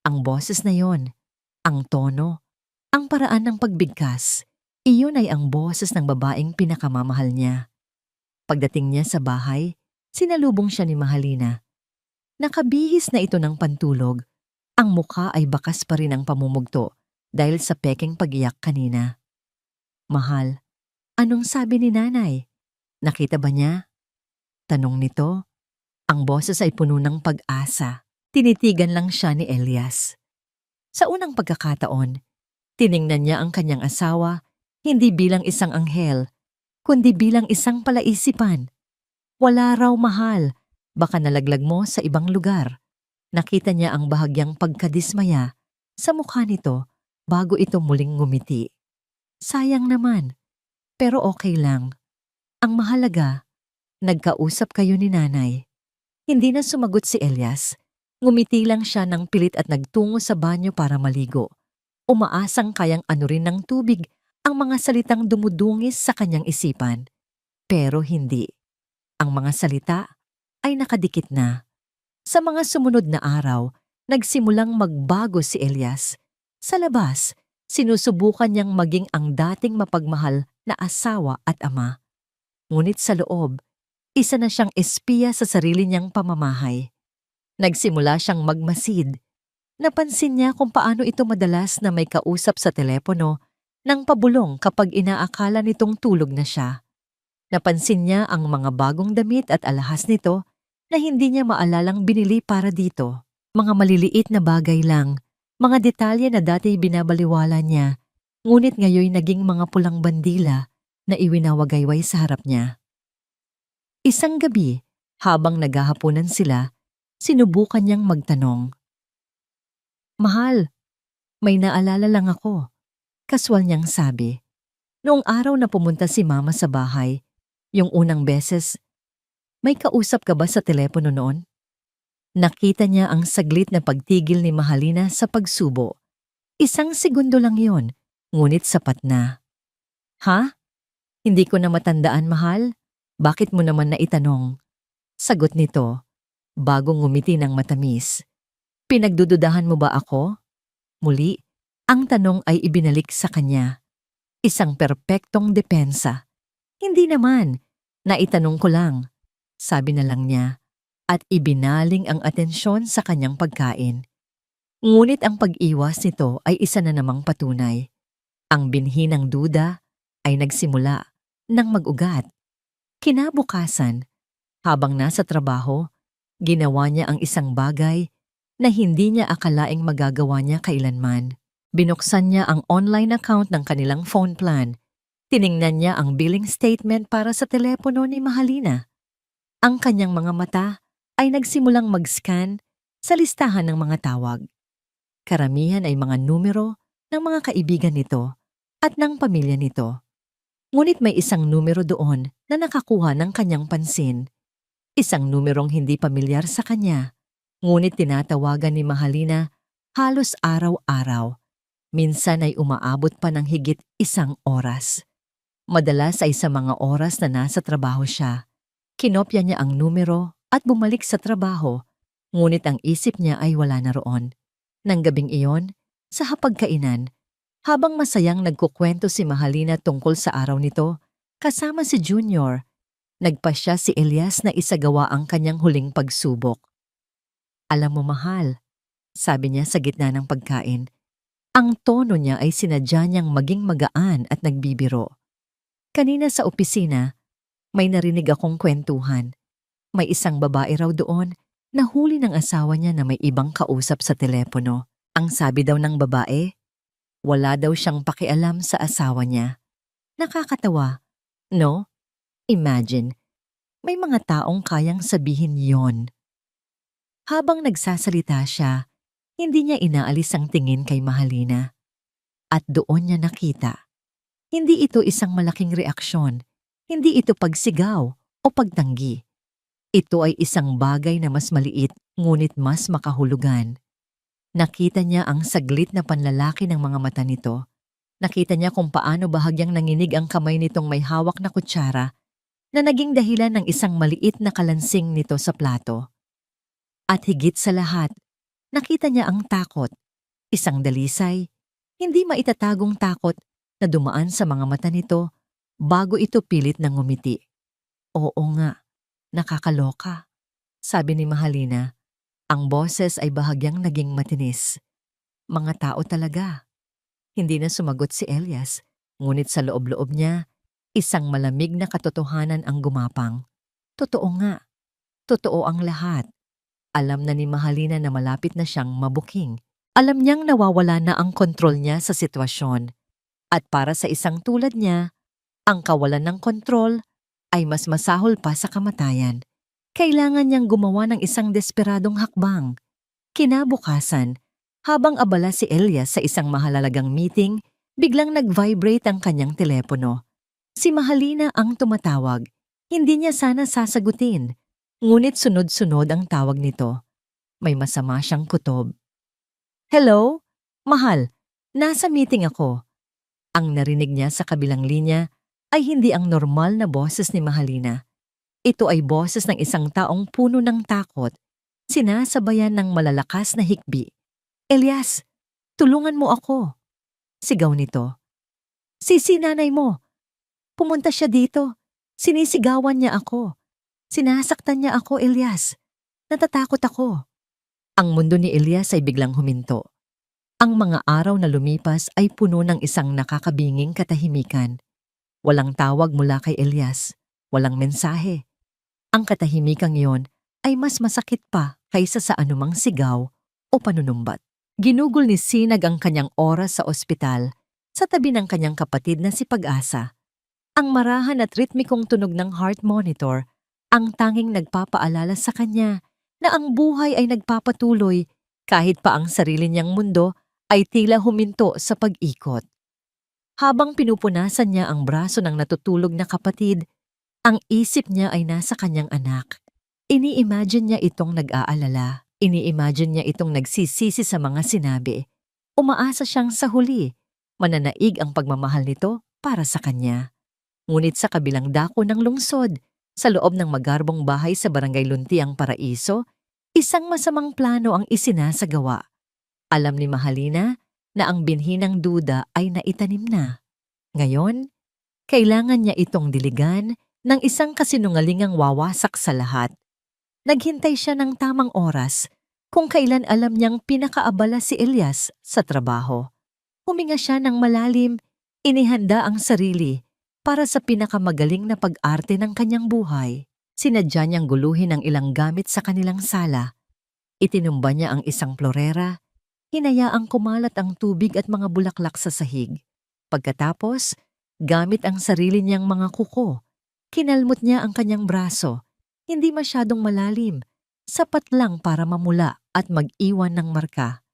Ang boses na yon, ang tono, ang paraan ng pagbigkas, iyon ay ang boses ng babaeng pinakamamahal niya. Pagdating niya sa bahay, sinalubong siya ni Mahalina. Nakabihis na ito ng pantulog. Ang mukha ay bakas pa rin ang pamumugto dahil sa pekeng pag-iyak kanina. Mahal, anong sabi ni nanay? Nakita ba niya? Tanong nito. Ang boses ay puno ng pag-asa. Tinitigan lang siya ni Elias. Sa unang pagkakataon, tiningnan niya ang kanyang asawa hindi bilang isang anghel, kundi bilang isang palaisipan. Wala raw, mahal, baka nalaglag mo sa ibang lugar. Nakita niya ang bahagyang pagkadismaya sa mukha nito bago ito muling ngumiti. Sayang naman, pero okay lang. Ang mahalaga, nagkausap kayo ni nanay. Hindi na sumagot si Elias. Ngumiti lang siya ng pilit at nagtungo sa banyo para maligo. Umaasang kayang anurin ng tubig ang mga salitang dumudungis sa kanyang isipan. Pero hindi. Ang mga salita ay nakadikit na. Sa mga sumunod na araw, nagsimulang magbago si Elias. Sa labas, sinusubukan niyang maging ang dating mapagmahal na asawa at ama. Ngunit sa loob, isa na siyang espiya sa sarili niyang pamamahay. Nagsimula siyang magmasid. Napansin niya kung paano ito madalas na may kausap sa telepono nang pabulong kapag inaakala nitong tulog na siya. Napansin niya ang mga bagong damit at alahas nito na hindi niya maalalang binili para dito. Mga maliliit na bagay lang, mga detalye na dati binabaliwala niya, ngunit ngayon naging mga pulang bandila na iwinawagayway sa harap niya. Isang gabi, habang naghahapunan sila, sinubukan niyang magtanong. Mahal, may naalala lang ako. Kaswal niyang sabi. Noong araw na pumunta si Mama sa bahay, yung unang beses, may kausap ka ba sa telepono noon? Nakita niya ang saglit na pagtigil ni Mahalina sa pagsubo. 1 segundo lang yon, ngunit sapat na. Ha? Hindi ko na matandaan, mahal? Bakit mo naman naitanong? Sagot nito, bago ngumiti ng matamis. Pinagdududahan mo ba ako? Muli, ang tanong ay ibinalik sa kanya. Isang perpektong depensa. Hindi naman, naitanong ko lang. Sabi na lang niya, at ibinaling ang atensyon sa kanyang pagkain. Ngunit ang pag-iwas nito ay isa na namang patunay. Ang binhi ng duda ay nagsimula ng mag-ugat. Kinabukasan, habang nasa trabaho, ginawa niya ang isang bagay na hindi niya akalaing magagawa niya kailanman. Binuksan niya ang online account ng kanilang phone plan. Tiningnan niya ang billing statement para sa telepono ni Mahalina. Ang kanyang mga mata ay nagsimulang mag-scan sa listahan ng mga tawag. Karamihan ay mga numero ng mga kaibigan nito at ng pamilya nito. Ngunit may isang numero doon na nakakuha ng kanyang pansin. Isang numerong hindi pamilyar sa kanya, ngunit tinatawagan ni Mahalina halos araw-araw. Minsan ay umaabot pa ng higit 1 oras. Madalas ay sa mga oras na nasa trabaho siya. Kinopya niya ang numero at bumalik sa trabaho, ngunit ang isip niya ay wala na roon. Nang gabing iyon, sa hapagkainan, habang masayang nagkukwento si Mahalina tungkol sa araw nito, kasama si Junior, nagpasya si Elias na isagawa ang kanyang huling pagsubok. Alam mo mahal, sabi niya sa gitna ng pagkain. Ang tono niya ay sinadya niyang maging magaan at nagbibiro. Kanina sa opisina, may narinig akong kwentuhan. May isang babae raw doon na huli ng asawa niya na may ibang kausap sa telepono. Ang sabi daw ng babae, wala daw siyang pakialam sa asawa niya. Nakakatawa, no? Imagine, may mga taong kayang sabihin yon. Habang nagsasalita siya, hindi niya inaalis ang tingin kay Mahalina. At doon niya nakita. Hindi ito isang malaking reaksyon. Hindi ito pagsigaw o pagtanggi. Ito ay isang bagay na mas maliit ngunit mas makahulugan. Nakita niya ang saglit na panlalaki ng mga mata nito. Nakita niya kung paano bahagyang nanginig ang kamay nitong may hawak na kutsara na naging dahilan ng isang maliit na kalansing nito sa plato. At higit sa lahat, nakita niya ang takot, isang dalisay, hindi maitatagong takot na dumaan sa mga mata nito bago ito pilit na ngumiti. Oo nga, nakakaloka, sabi ni Mahalina. Ang boses ay bahagyang naging matinis. Mga tao talaga. Hindi na sumagot si Elias, ngunit sa loob-loob niya, isang malamig na katotohanan ang gumapang. Totoo nga, totoo ang lahat. Alam na ni Mahalina na malapit na siyang mabuking. Alam niyang nawawala na ang kontrol niya sa sitwasyon. At para sa isang tulad niya, ang kawalan ng kontrol ay mas masahol pa sa kamatayan. Kailangan niyang gumawa ng isang desperadong hakbang. Kinabukasan, habang abala si Elias sa isang mahalagang meeting, biglang nag-vibrate ang kanyang telepono. Si Mahalina ang tumatawag. Hindi niya sana sasagutin. Ngunit sunod-sunod ang tawag nito. May masama siyang kutob. Hello? Mahal, nasa meeting ako. Ang narinig niya sa kabilang linya ay hindi ang normal na boses ni Mahalina. Ito ay boses ng isang taong puno ng takot, sinasabayan ng malalakas na hikbi. Elias, tulungan mo ako. Sigaw nito. Si nanay mo. Pumunta siya dito. Sinisigawan niya ako. Sinasaktan niya ako, Elias. Natatakot ako. Ang mundo ni Elias ay biglang huminto. Ang mga araw na lumipas ay puno ng isang nakakabinging katahimikan. Walang tawag mula kay Elias. Walang mensahe. Ang katahimikang iyon ay mas masakit pa kaysa sa anumang sigaw o panunumbat. Ginugol ni Sinag ang kanyang oras sa ospital sa tabi ng kanyang kapatid na si Pag-asa. Ang marahan at ritmikong tunog ng heart monitor ang tanging nagpapaalala sa kanya na ang buhay ay nagpapatuloy kahit pa ang sarili niyang mundo ay tila huminto sa pag-ikot. Habang pinupunasan niya ang braso ng natutulog na kapatid, ang isip niya ay nasa kanyang anak. Ini-imagine niya itong nag-aalala. Ini-imagine niya itong nagsisisi sa mga sinabi. Umaasa siyang sa huli, mananaig ang pagmamahal nito para sa kanya. Ngunit sa kabilang dako ng lungsod, Sa loob ng magarbong bahay sa Barangay Luntiang Paraiso, isang masamang plano ang isinasagawa. Alam ni Mahalina na ang binhi ng duda ay naitanim na. Ngayon, kailangan niya itong diligan ng isang kasinungalingang wawasak sa lahat. Naghintay siya ng tamang oras kung kailan alam niyang pinakaabala si Elias sa trabaho. Huminga siya ng malalim, inihanda ang sarili para sa pinakamagaling na pag-arte ng kanyang buhay. Sinadya niyang guluhin ang ilang gamit sa kanilang sala. Itinumba niya ang isang florera, hinayaang kumalat ang tubig at mga bulaklak sa sahig. Pagkatapos, gamit ang sarili niyang mga kuko, kinalmot niya ang kanyang braso, hindi masyadong malalim, sapat lang para mamula at mag-iwan ng marka.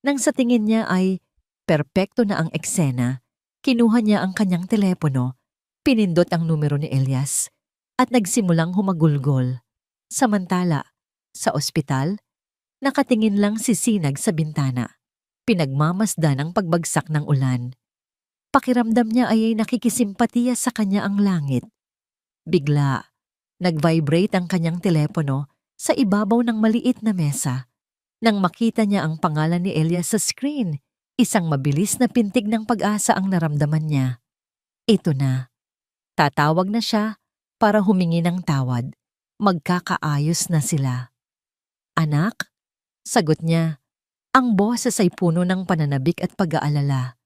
Nang sa tingin niya ay perpekto na ang eksena, kinuha niya ang kanyang telepono, pinindot ang numero ni Elias, at nagsimulang humagulgol. Samantala, sa ospital, nakatingin lang si Sinag sa bintana. Pinagmamasdan ang pagbagsak ng ulan. Pakiramdam niya ay nakikisimpatiya sa kanya ang langit. Bigla, nag-vibrate ang kanyang telepono sa ibabaw ng maliit na mesa. Nang makita niya ang pangalan ni Elias sa screen, isang mabilis na pintig ng pag-asa ang naramdaman niya. Ito na. Tatawag na siya para humingi ng tawad. Magkakaayos na sila. Anak? Sagot niya. Ang boses ay puno ng pananabik at pag-aalala.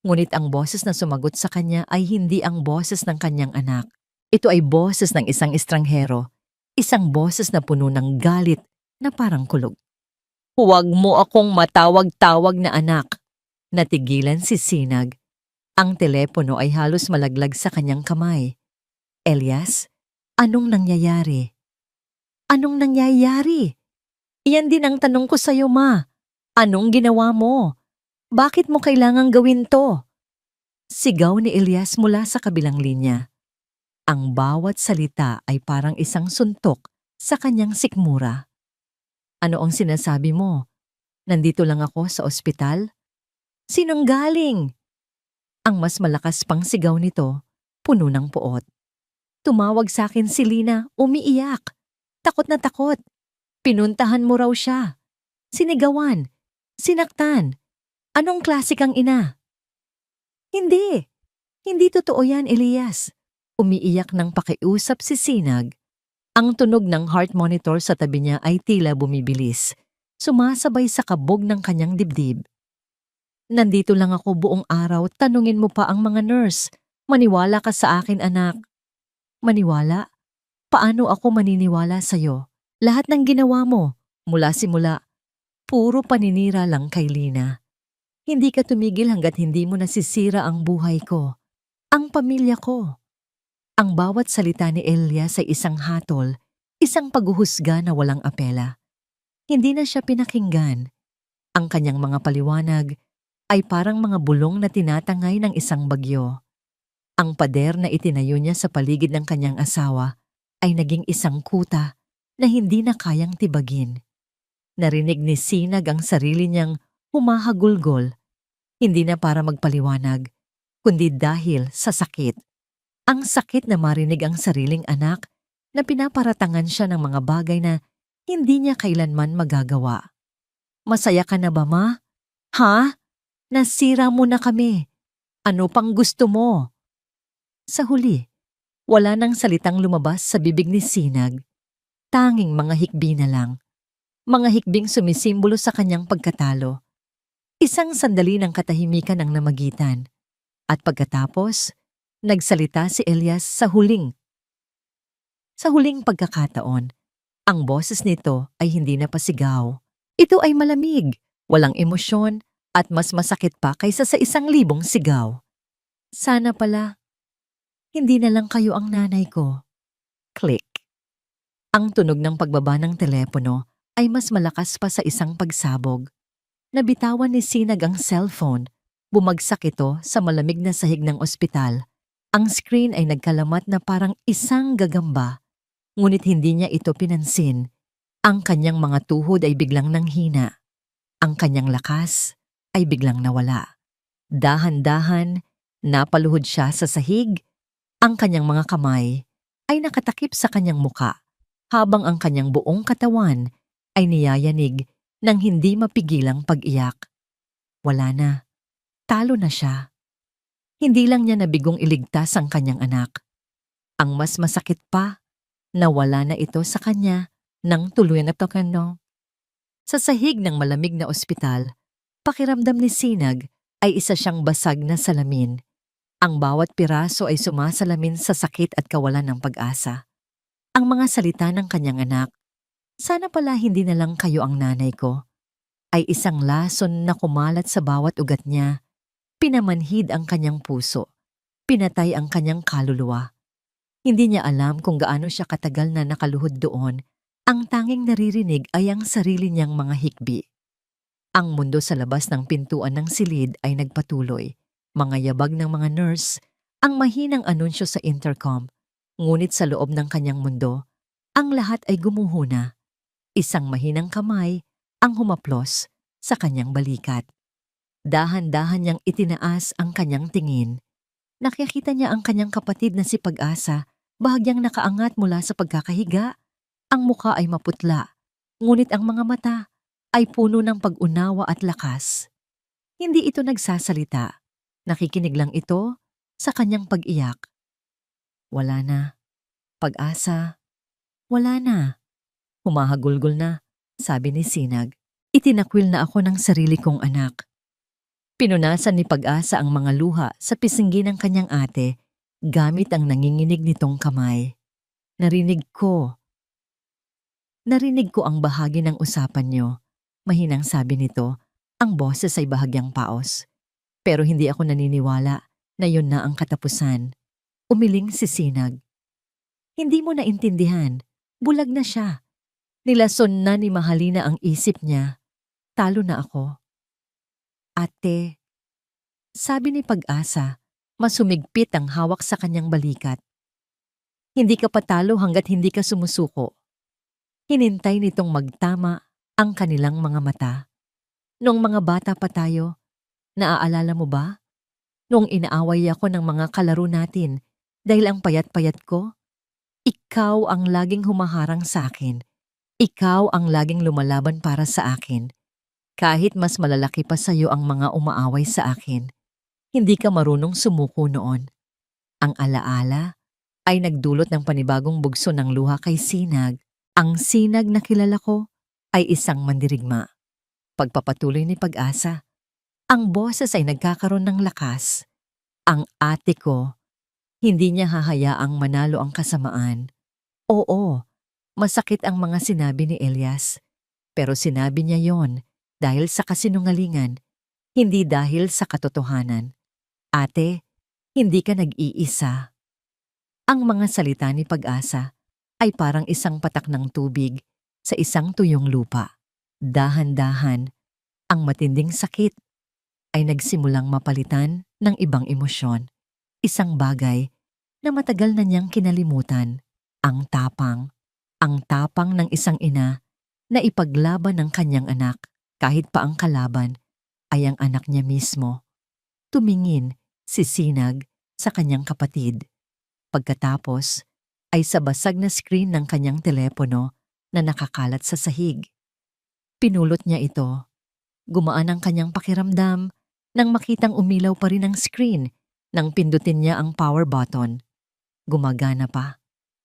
Ngunit ang boses na sumagot sa kanya ay hindi ang boses ng kanyang anak. Ito ay boses ng isang estranghero, isang boses na puno ng galit na parang kulog. Huwag mo akong matawag-tawag na anak. Natigilan si Sinag. Ang telepono ay halos malaglag sa kanyang kamay. Elias, anong nangyayari? Anong nangyayari? Iyan din ang tanong ko sa'yo, Ma. Anong ginawa mo? Bakit mo kailangang gawin to? Sigaw ni Elias mula sa kabilang linya. Ang bawat salita ay parang isang suntok sa kanyang sikmura. Ano ang sinasabi mo? Nandito lang ako sa ospital? Sinunggaling! Ang mas malakas pang sigaw nito, puno ng puot. Tumawag sa akin si Lina, umiiyak. Takot na takot. Pinuntahan mo raw siya. Sinigawan. Sinaktan. Anong klase kang ina? Hindi. Hindi totoo yan, Elias. Umiiyak ng pakiusap si Sinag. Ang tunog ng heart monitor sa tabi niya ay tila bumibilis, sumasabay sa kabog ng kanyang dibdib. Nandito lang ako buong araw, tanungin mo pa ang mga nurse. Maniwala ka sa akin, anak. Maniwala? Paano ako maniniwala sa'yo? Lahat ng ginawa mo, mula simula, puro paninira lang kay Lina. Hindi ka tumigil hanggat hindi mo nasisira ang buhay ko, ang pamilya ko. Ang bawat salita ni Elias ay isang hatol, isang paghuhusga na walang apela. Hindi na siya pinakinggan. Ang kanyang mga paliwanag ay parang mga bulong na tinatangay ng isang bagyo. Ang pader na itinayo niya sa paligid ng kanyang asawa ay naging isang kuta na hindi na kayang tibagin. Narinig ni Sinag ang sarili niyang humahagulgol, hindi na para magpaliwanag, kundi dahil sa sakit. Ang sakit na marinig ang sariling anak na pinaparatangan siya ng mga bagay na hindi niya kailanman magagawa. Masaya ka na ba, Ma? Ha? Nasira mo na kami. Ano pang gusto mo? Sa huli, wala nang salitang lumabas sa bibig ni Sinag. Tanging mga hikbi na lang. Mga hikbing sumisimbolo sa kanyang pagkatalo. Isang sandali ng katahimikan ang namagitan. At pagkatapos, nagsalita si Elias sa huling pagkakataon. Ang boses nito ay hindi na pasigaw. Ito ay malamig, walang emosyon, at mas masakit pa kaysa sa 1,000 sigaw. Sana pala, hindi na lang kayo ang nanay ko. Click. Ang tunog ng pagbaba ng telepono ay mas malakas pa sa isang pagsabog. Nabitawan ni Sinag ang cellphone. Bumagsak ito sa malamig na sahig ng ospital. Ang screen ay nagkalamat na parang isang gagamba. Ngunit hindi niya ito pinansin. Ang kanyang mga tuhod ay biglang nanghina. Ang kanyang lakas ay biglang nawala. Dahan-dahan, napaluhod siya sa sahig. Ang kanyang mga kamay ay nakatakip sa kanyang muka habang ang kanyang buong katawan ay niyayanig ng hindi mapigilang pag-iyak. Wala na. Talo na siya. Hindi lang niya nabigong iligtas ang kanyang anak. Ang mas masakit pa, nawala na ito sa kanya ng tuluyan na tokeno. Sa sahig ng malamig na ospital, pakiramdam ni Sinag ay isa siyang basag na salamin. Ang bawat piraso ay sumasalamin sa sakit at kawalan ng pag-asa. Ang mga salita ng kanyang anak, "Sana pala hindi na lang kayo ang nanay ko," ay isang lason na kumalat sa bawat ugat niya. Pinamanhid ang kanyang puso. Pinatay ang kanyang kaluluwa. Hindi niya alam kung gaano siya katagal na nakaluhod doon. Ang tanging naririnig ay ang sarili niyang mga hikbi. Ang mundo sa labas ng pintuan ng silid ay nagpatuloy. Mga yabag ng mga nurse, ang mahinang anunsyo sa intercom. Ngunit sa loob ng kanyang mundo, ang lahat ay gumuhuna. Isang mahinang kamay ang humaplos sa kanyang balikat. Dahan-dahan niyang itinaas ang kanyang tingin. Nakikita niya ang kanyang kapatid na si Pag-asa, bahagyang nakaangat mula sa pagkakahiga. Ang muka ay maputla, ngunit ang mga mata ay puno ng pag-unawa at lakas. Hindi ito nagsasalita. Nakikinig lang ito sa kanyang pag-iyak. Wala na. Pag-asa. Wala na. Humahagulgol na, sabi ni Sinag. Itinakwil na ako ng sarili kong anak. Pinunasan ni Pag-asa ang mga luha sa pisinggi ng kanyang ate gamit ang nanginginig nitong kamay. Narinig ko ang bahagi ng usapan niyo. Mahinang sabi nito, ang boses ay bahagyang paos. Pero hindi ako naniniwala na yun na ang katapusan. Umiling si Sinag. Hindi mo naintindihan. Bulag na siya. Nilason na ni Mahalina ang isip niya. Talo na ako. Ate, sabi ni Pag-asa, masumigpit ang hawak sa kanyang balikat. Hindi ka patalo hanggat hindi ka sumusuko. Hinintay nitong magtama ang kanilang mga mata. Noong mga bata pa tayo, naaalala mo ba? Noong inaaway ako ng mga kalaro natin dahil ang payat-payat ko, ikaw ang laging humaharang sa akin. Ikaw ang laging lumalaban para sa akin. Kahit mas malalaki pa sa'yo ang mga umaaway sa akin, hindi ka marunong sumuko noon. Ang alaala ay nagdulot ng panibagong bugso ng luha kay Sinag. Ang Sinag na kilala ko ay isang mandirigma. Pagpapatuloy ni Pag-asa, ang boses ay nagkakaroon ng lakas. Ang ate ko, hindi niya hahayaang manalo ang kasamaan. Oo, masakit ang mga sinabi ni Elias. Pero sinabi niya yon dahil sa kasinungalingan, hindi dahil sa katotohanan. Ate, hindi ka nag-iisa. Ang mga salita ni Pag-asa ay parang isang patak ng tubig sa isang tuyong lupa. Dahan-dahan, ang matinding sakit ay nagsimulang mapalitan ng ibang emosyon. Isang bagay na matagal na niyang kinalimutan, ang tapang. Ang tapang ng isang ina na ipaglaban ng kanyang anak kahit pa ang kalaban ay ang anak niya mismo. Tumingin si Sinag sa kanyang kapatid. Pagkatapos ay sa basag na screen ng kanyang telepono na nakakalat sa sahig. Pinulot niya ito. Gumaan ang kanyang pakiramdam nang makitang umilaw pa rin ang screen nang pindutin niya ang power button. Gumagana pa.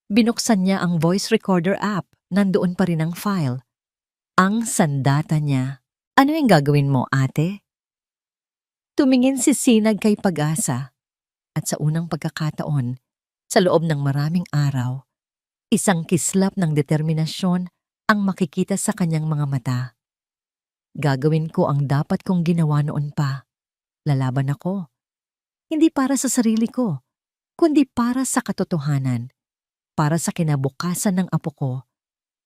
Binuksan niya ang voice recorder app. Nandoon pa rin ang file. Ang sandata niya. Ano yung gagawin mo, ate? Tumingin si Sinag kay Pag-asa. At sa unang pagkakataon, sa loob ng maraming araw, isang kislap ng determinasyon ang makikita sa kanyang mga mata. Gagawin ko ang dapat kong ginawa noon pa. Lalaban ako. Hindi para sa sarili ko, kundi para sa katotohanan, para sa kinabukasan ng apo ko,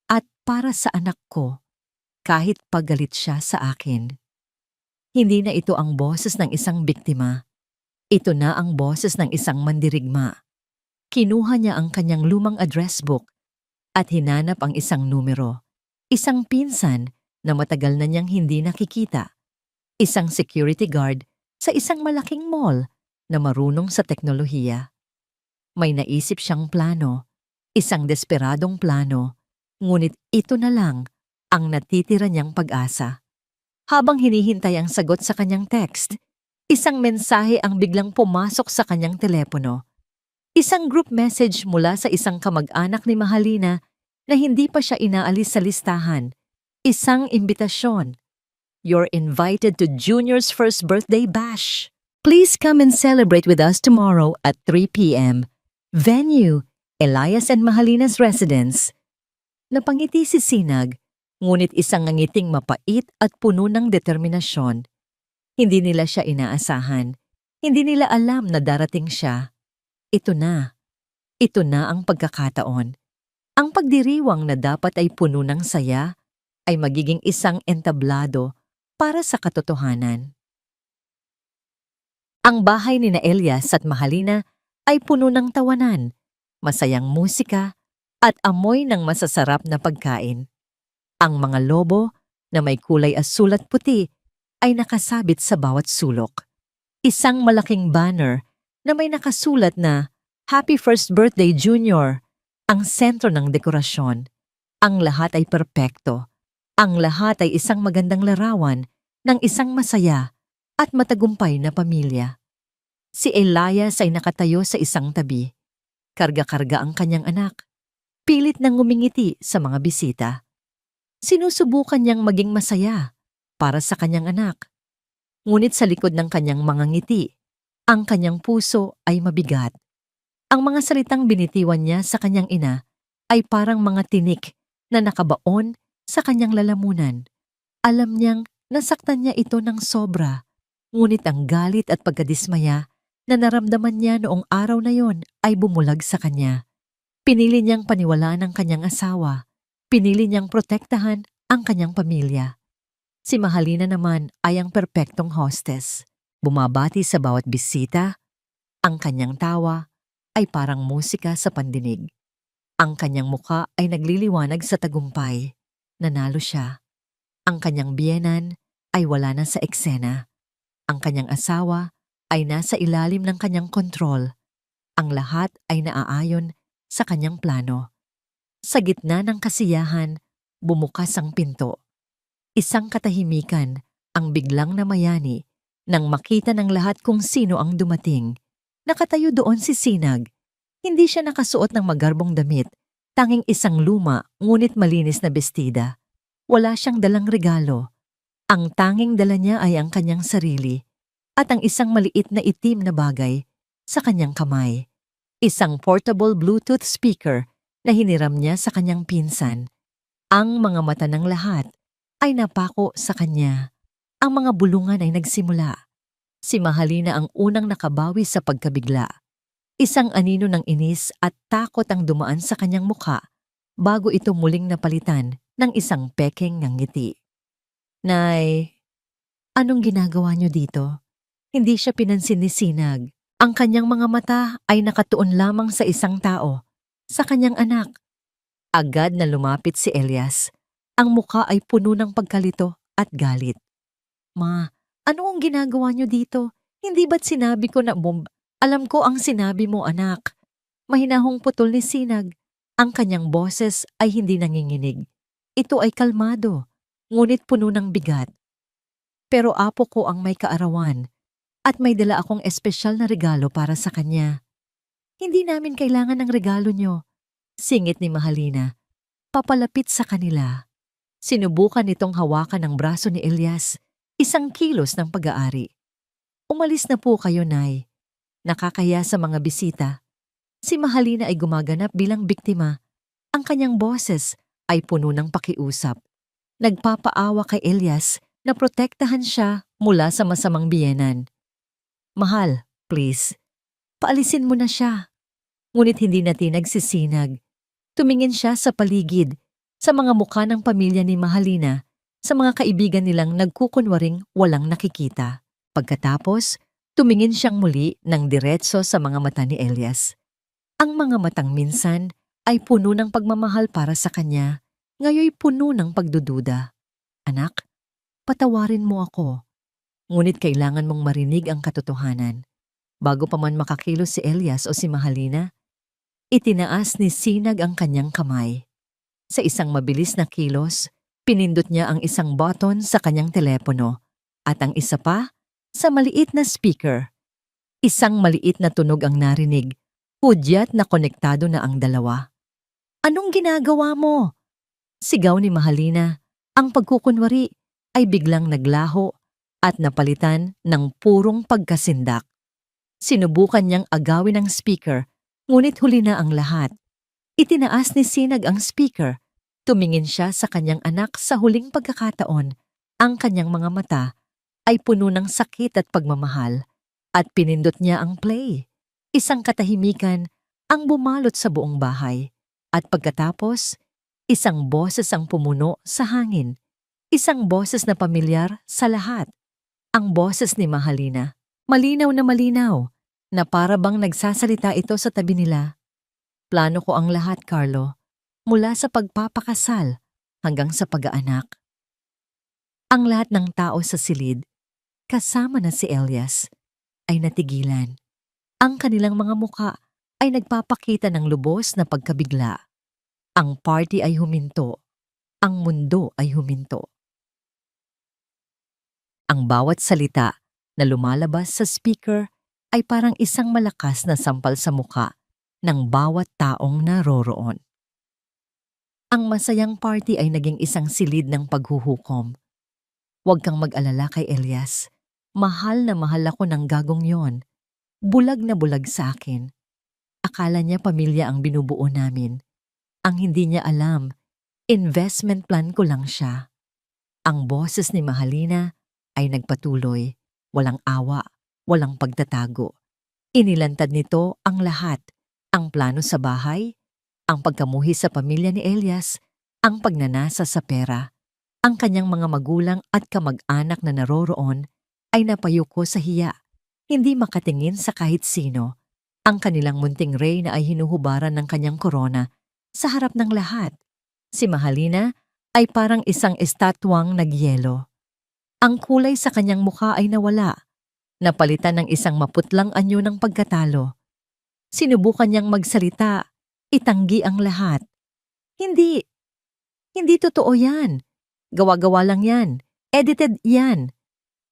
at para sa anak ko, kahit pagalit siya sa akin. Hindi na ito ang boses ng isang biktima. Ito na ang boses ng isang mandirigma. Kinuha niya ang kanyang lumang address book at hinanap ang isang numero. Isang pinsan na matagal na niyang hindi nakikita. Isang security guard sa isang malaking mall na marunong sa teknolohiya. May naisip siyang plano. Isang desperadong plano, ngunit ito na lang ang natitira niyang pag-asa. Habang hinihintay ang sagot sa kanyang text, isang mensahe ang biglang pumasok sa kanyang telepono. Isang group message mula sa isang kamag-anak ni Mahalina na hindi pa siya inaalis sa listahan. Isang imbitasyon. You're invited to Junior's first birthday bash. Please come and celebrate with us tomorrow at 3 p.m. Venue, Elias and Mahalina's residence. Napangiti si Sinag, ngunit isang ngiting mapait at puno ng determinasyon. Hindi nila siya inaasahan. Hindi nila alam na darating siya. Ito na. Ito na ang pagkakataon. Ang pagdiriwang na dapat ay puno ng saya ay magiging isang entablado para sa katotohanan. Ang bahay ni na Elias at Mahalina ay puno ng tawanan, masayang musika, at amoy ng masasarap na pagkain. Ang mga lobo na may kulay asul at puti ay nakasabit sa bawat sulok. Isang malaking banner na may nakasulat na Happy First Birthday Junior ang sentro ng dekorasyon. Ang lahat ay perpekto. Ang lahat ay isang magandang larawan ng isang masaya at matagumpay na pamilya. Si Elias ay nakatayo sa isang tabi. Karga-karga ang kanyang anak. Pilit nang ngumingiti sa mga bisita. Sinusubukan niyang maging masaya para sa kanyang anak. Ngunit sa likod ng kanyang mga ngiti, ang kanyang puso ay mabigat. Ang mga salitang binitiwan niya sa kanyang ina ay parang mga tinik na nakabaon sa kanyang lalamunan. Alam niyang nasaktan niya ito ng sobra, ngunit ang galit at pagkadismaya na naramdaman niya noong araw na yon ay bumulag sa kanya. Pinili niyang paniwalaan ang kanyang asawa. Pinili niyang protektahan ang kanyang pamilya. Si Mahalina naman ay ang perpektong hostess. Bumabati sa bawat bisita. Ang kanyang tawa ay parang musika sa pandinig. Ang kanyang muka ay nagliliwanag sa tagumpay. Nanalo siya. Ang kanyang biyenan ay wala na sa eksena. Ang kanyang asawa ay nasa ilalim ng kanyang kontrol. Ang lahat ay naaayon sa kanyang plano. Sa gitna ng kasiyahan, bumukas ang pinto. Isang katahimikan ang biglang namayani nang makita ng lahat kung sino ang dumating. Nakatayo doon si Sinag. Hindi siya nakasuot ng magarbong damit, tanging isang luma ngunit malinis na bestida. Wala siyang dalang regalo. Ang tanging dala niya ay ang kanyang sarili at ang isang maliit na itim na bagay sa kanyang kamay. Isang portable Bluetooth speaker na hiniram niya sa kanyang pinsan. Ang mga mata ng lahat ay napako sa kanya. Ang mga bulungan ay nagsimula. Si Mahalina ang unang nakabawi sa pagkabigla. Isang anino ng inis at takot ang dumaan sa kanyang mukha bago ito muling napalitan ng isang pekeng ng ngiti. Nay, anong ginagawa niyo dito? Hindi siya pinansin ni Sinag. Ang kanyang mga mata ay nakatuon lamang sa isang tao, sa kanyang anak. Agad na lumapit si Elias. Ang mukha ay puno ng pagkalito at galit. Ma, ano ang ginagawa niyo dito? Hindi ba't sinabi ko na Alam ko ang sinabi mo, anak. Mahinahong putol ni Sinag. Ang kanyang boses ay hindi nanginginig. Ito ay kalmado, ngunit puno ng bigat. Pero apo ko ang may kaarawan at may dala akong espesyal na regalo para sa kanya. Hindi namin kailangan ng regalo niyo, singit ni Mahalina. Papalapit sa kanila. Sinubukan nitong hawakan ang braso ni Elias, isang kilos ng pag-aari. Umalis na po kayo, Nay. Nakakaya sa mga bisita. Si Mahalina ay gumaganap bilang biktima. Ang kanyang boses ay puno ng pakiusap. Nagpapaawa kay Elias na protektahan siya mula sa masamang biyenan. Mahal, please, paalisin mo na siya. Ngunit hindi natinag si Sinag. Tumingin siya sa paligid, sa mga mukha ng pamilya ni Mahalina, sa mga kaibigan nilang nagkukunwaring walang nakikita. Pagkatapos, tumingin siyang muli ng diretso sa mga mata ni Elias. Ang mga matang minsan ay puno ng pagmamahal para sa kanya, ngayoy puno ng pagdududa. Anak, patawarin mo ako. Ngunit kailangan mong marinig ang katotohanan. Bago pa man makakilos si Elias o si Mahalina, Itinaas ni Sinag ang kanyang kamay. Sa isang mabilis na kilos, pinindot niya ang isang button sa kanyang telepono at ang isa pa sa maliit na speaker. Isang maliit na tunog ang narinig, hudyat na konektado na ang dalawa. "Anong ginagawa mo?" Sigaw ni Mahalina. Ang pagkukunwari ay biglang naglaho at napalitan ng purong pagkasindak. Sinubukan niyang agawin ang speaker, ngunit huli na ang lahat. Itinaas ni Sinag ang speaker. Tumingin siya sa kanyang anak sa huling pagkakataon. Ang kanyang mga mata ay puno ng sakit at pagmamahal at pinindot niya ang play. Isang katahimikan ang bumalot sa buong bahay at pagkatapos, isang boses ang pumuno sa hangin. Isang boses na pamilyar sa lahat. Ang boses ni Mahalina. Malinaw na para bang nagsasalita ito sa tabi nila. "Plano ko ang lahat, Carlo, mula sa pagpapakasal hanggang sa pag-aanak." Ang lahat ng tao sa silid, kasama na si Elias, ay natigilan. Ang kanilang mga muka ay nagpapakita ng lubos na pagkabigla. Ang party ay huminto. Ang mundo ay huminto. Ang bawat salita na lumalabas sa speaker ay parang isang malakas na sampal sa muka ng bawat taong naroroon. Ang masayang party ay naging isang silid ng paghuhukom. "Huwag kang mag-alala kay Elias. Mahal na mahal ako ng gagong yon. Bulag na bulag sa akin. Akala niya pamilya ang binubuo namin. Ang hindi niya alam, investment plan ko lang siya." Ang boses ni Mahalina ay nagpatuloy, walang awa, walang pagtatago. Inilantad nito ang lahat, ang plano sa bahay, ang pagkamuhi sa pamilya ni Elias, ang pagnanasa sa pera. Ang kanyang mga magulang at kamag-anak na naroroon ay napayuko sa hiya, hindi makatingin sa kahit sino. Ang kanilang munting reyna ay hinuhubaran ng kanyang korona sa harap ng lahat. Si Mahalina ay parang isang estatwang nagyelo. Ang kulay sa kanyang mukha ay nawala, napalitan ng isang maputlang anyo ng pagkatalo. Sinubukan niyang magsalita, itanggi ang lahat. Hindi totoo yan. Gawa-gawa lang yan. Edited yan."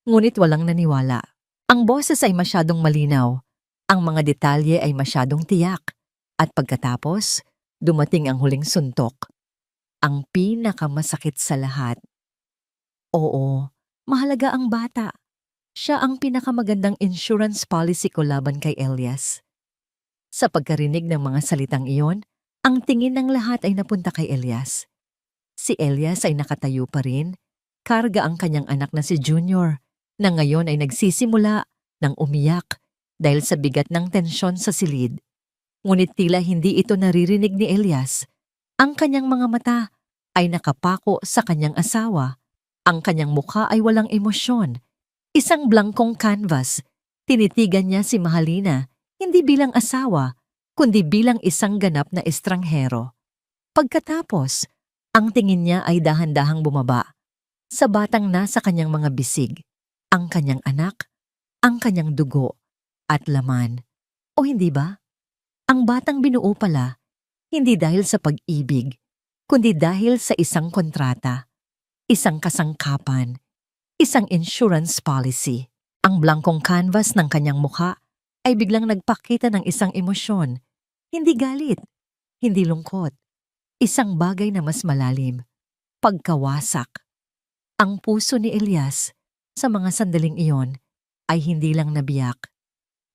Ngunit walang naniwala. Ang boses ay masyadong malinaw. Ang mga detalye ay masyadong tiyak. At pagkatapos, dumating ang huling suntok. Ang pinakamasakit sa lahat. "Oo, mahalaga ang bata. Siya ang pinakamagandang insurance policy ko laban kay Elias." Sa pagkarinig ng mga salitang iyon, ang tingin ng lahat ay napunta kay Elias. Si Elias ay nakatayo pa rin, karga ang kanyang anak na si Junior, na ngayon ay nagsisimula ng umiyak dahil sa bigat ng tensyon sa silid. Ngunit tila hindi ito naririnig ni Elias. Ang kanyang mga mata ay nakapako sa kanyang asawa. Ang kanyang mukha ay walang emosyon. Isang blankong canvas. Tinitigan niya si Mahalina, hindi bilang asawa, kundi bilang isang ganap na estranghero. Pagkatapos, ang tingin niya ay dahan-dahang bumaba sa batang nasa kanyang mga bisig, ang kanyang anak, ang kanyang dugo, at laman. O hindi ba? Ang batang binuo pala, hindi dahil sa pag-ibig, kundi dahil sa isang kontrata, isang kasangkapan, isang insurance policy. Ang blankong canvas ng kanyang mukha ay biglang nagpakita ng isang emosyon, hindi galit, hindi lungkot, isang bagay na mas malalim, pagkawasak. Ang puso ni Elias sa mga sandaling iyon ay hindi lang nabiyak.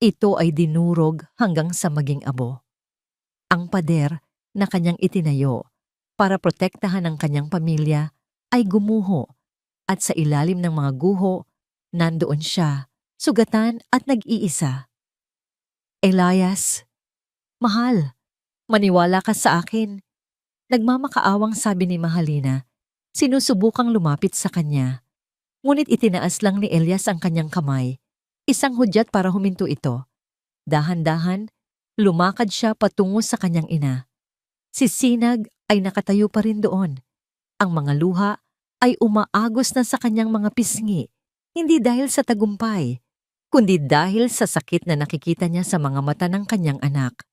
Ito ay dinurog hanggang sa maging abo. Ang pader na kanyang itinayo para protektahan ang kanyang pamilya ay gumuho at sa ilalim ng mga guho, nandoon siya, sugatan at nag-iisa. "Elias, mahal, maniwala ka sa akin." Nagmamakaawang sabi ni Mahalina, sinusubukang lumapit sa kanya. Ngunit itinaas lang ni Elias ang kanyang kamay, isang hudyat para huminto ito. Dahan-dahan, lumakad siya patungo sa kanyang ina. Si Sinag ay nakatayo pa rin doon. Ang mga luha ay umaagos na sa kanyang mga pisngi, hindi dahil sa tagumpay, kundi dahil sa sakit na nakikita niya sa mga mata ng kanyang anak.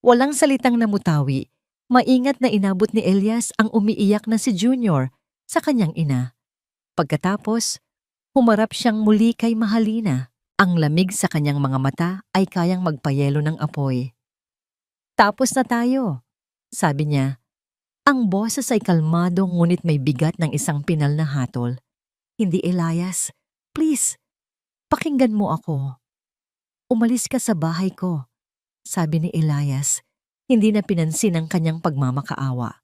Walang salitang namutawi. Maingat na inabot ni Elias ang umiiyak na si Junior sa kanyang ina. Pagkatapos, humarap siyang muli kay Mahalina. Ang lamig sa kanyang mga mata ay kayang magpayelo ng apoy. "Tapos na tayo," sabi niya. Ang boses ay kalmado ngunit may bigat ng isang pinal na hatol. "Hindi, Elias. Please, pakinggan mo ako. Umalis ka sa bahay ko," sabi ni Elias. Hindi na pinansin ang kanyang pagmamakaawa.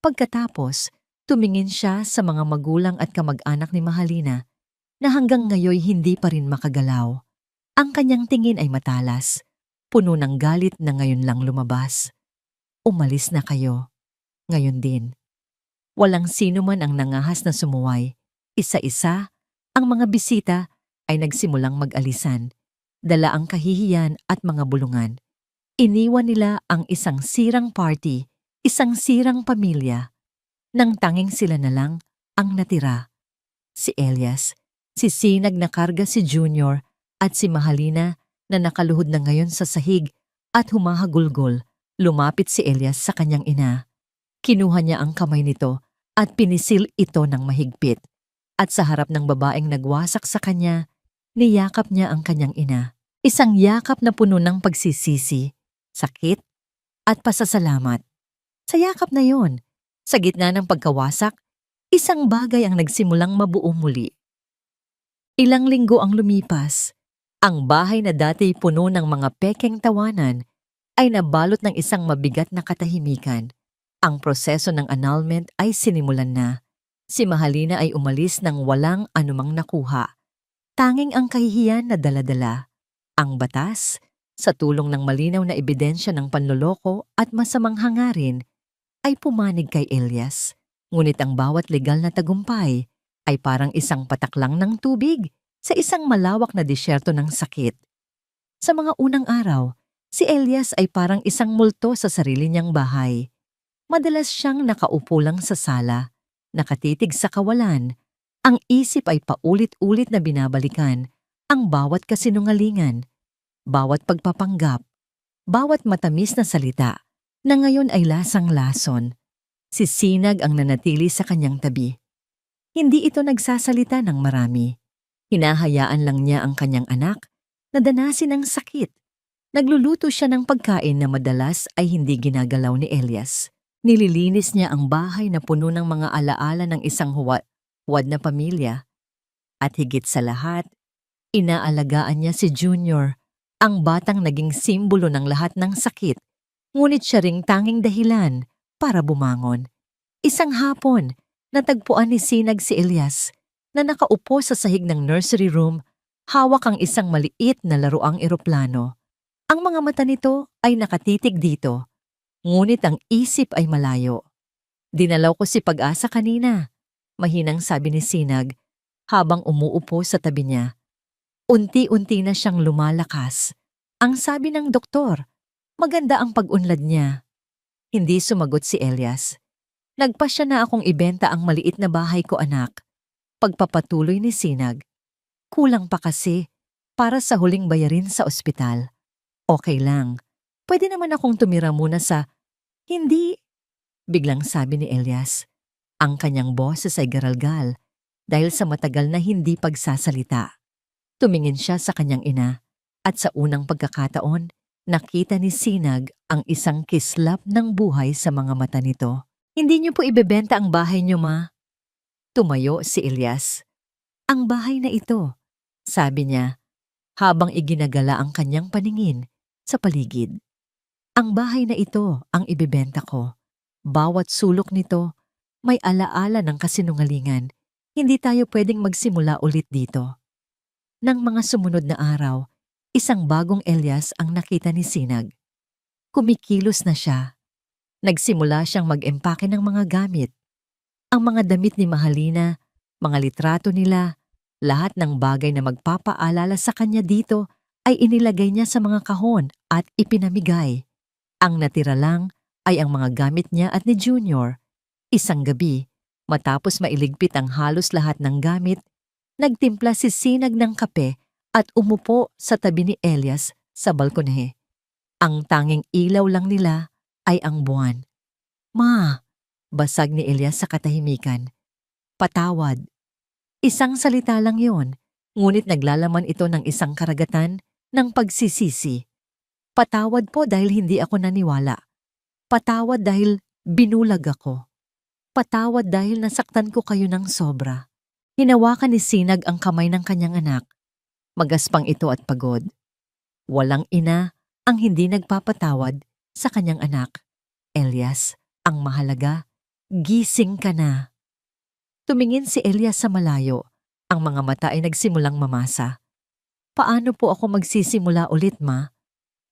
Pagkatapos, tumingin siya sa mga magulang at kamag-anak ni Mahalina na hanggang ngayoy hindi pa rin makagalaw. Ang kanyang tingin ay matalas, puno ng galit na ngayon lang lumabas. "Umalis na kayo. Ngayon din." Walang sino man ang nangahas na sumuway. Isa-isa, ang mga bisita ay nagsimulang mag-alisan. Dala ang kahihiyan at mga bulungan. Iniwan nila ang isang sirang party, isang sirang pamilya. Nang tanging sila na lang ang natira. Si Elias, si Sinag na karga si Junior at si Mahalina na nakaluhod na ngayon sa sahig at humahagulgol. Lumapit si Elias sa kanyang ina. Kinuha niya ang kamay nito at pinisil ito ng mahigpit. At sa harap ng babaeng nagwasak sa kanya, niyakap niya ang kanyang ina. Isang yakap na puno ng pagsisisi, sakit, at pasasalamat. Sa yakap na yon, sa gitna ng pagkawasak, isang bagay ang nagsimulang mabuo muli. Ilang linggo ang lumipas. Ang bahay na dati puno ng mga pekeng tawanan ay nabalot ng isang mabigat na katahimikan. Ang proseso ng annulment ay sinimulan na. Si Mahalina ay umalis nang walang anumang nakuha. Tanging ang kahihiyan na dala-dala. Ang batas, sa tulong ng malinaw na ebidensya ng panloloko at masamang hangarin, ay pumanig kay Elias. Ngunit ang bawat legal na tagumpay ay parang isang patak lang ng tubig sa isang malawak na disyerto ng sakit. Sa mga unang araw, si Elias ay parang isang multo sa sarili niyang bahay. Madalas siyang nakaupo lang sa sala, nakatitig sa kawalan. Ang isip ay paulit-ulit na binabalikan ang bawat kasinungalingan, bawat pagpapanggap, bawat matamis na salita na ngayon ay lasang-lason. Si Sinag ang nanatili sa kanyang tabi. Hindi ito nagsasalita ng marami. Hinahayaan lang niya ang kanyang anak na danasin ang sakit. Nagluluto siya ng pagkain na madalas ay hindi ginagalaw ni Elias. Nililinis niya ang bahay na puno ng mga alaala ng isang huwad na pamilya. At higit sa lahat, inaalagaan niya si Junior, ang batang naging simbolo ng lahat ng sakit, ngunit siya ring tanging dahilan para bumangon. Isang hapon, natagpuan ni Sinag si Elias na nakaupo sa sahig ng nursery room, hawak ang isang maliit na laruang eroplano. Ang mga mata nito ay nakatitig dito, ngunit ang isip ay malayo. "Dinalaw ko si Pag-asa kanina," mahinang sabi ni Sinag habang umuupo sa tabi niya. Unti-unti na siyang lumalakas. Ang sabi ng doktor, maganda ang pag-unlad niya. Hindi sumagot si Elias. "Nagpasya na akong ibenta ang maliit na bahay ko, anak." Pagpapatuloy ni Sinag. "Kulang pa kasi para sa huling bayarin sa ospital." "Okay lang. Pwede naman akong tumira muna sa..." "Hindi," biglang sabi ni Elias. Ang kanyang boses ay garalgal dahil sa matagal na hindi pagsasalita. Tumingin siya sa kanyang ina at sa unang pagkakataon, nakita ni Sinag ang isang kislap ng buhay sa mga mata nito. "Hindi niyo po ibebenta ang bahay niyo, ma?" Tumayo si Elias. "Ang bahay na ito," sabi niya, habang iginagala ang kanyang paningin sa paligid. "Ang bahay na ito ang ibebenta ko. Bawat sulok nito may alaala ng kasinungalingan. Hindi tayo pwedeng magsimula ulit dito." Nang mga sumunod na araw, isang bagong Elias ang nakita ni Sinag. Kumikilos na siya. Nagsimula siyang mag-empake ng mga gamit. Ang mga damit ni Mahalina, mga litrato nila, lahat ng bagay na magpapaalala sa kanya dito ay inilagay niya sa mga kahon at ipinamigay. Ang natira lang ay ang mga gamit niya at ni Junior. Isang gabi, matapos mailigpit ang halos lahat ng gamit, nagtimpla si Sinag ng kape at umupo sa tabi ni Elias sa balkonahe. Ang tanging ilaw lang nila ay ang buwan. Ma, basag ni Elias sa katahimikan. Patawad. Isang salita lang yon, ngunit naglalaman ito ng isang karagatan ng pagsisisi. Patawad po dahil hindi ako naniwala. Patawad dahil binulag ako. Patawad dahil nasaktan ko kayo ng sobra. Hinawakan ni Sinag ang kamay ng kanyang anak. Magaspang ito at pagod. Walang ina ang hindi nagpapatawad sa kanyang anak. Elias, ang mahalaga, gising ka na. Tumingin si Elias sa malayo. Ang mga mata ay nagsimulang mamasa. Paano po ako magsisimula ulit, ma?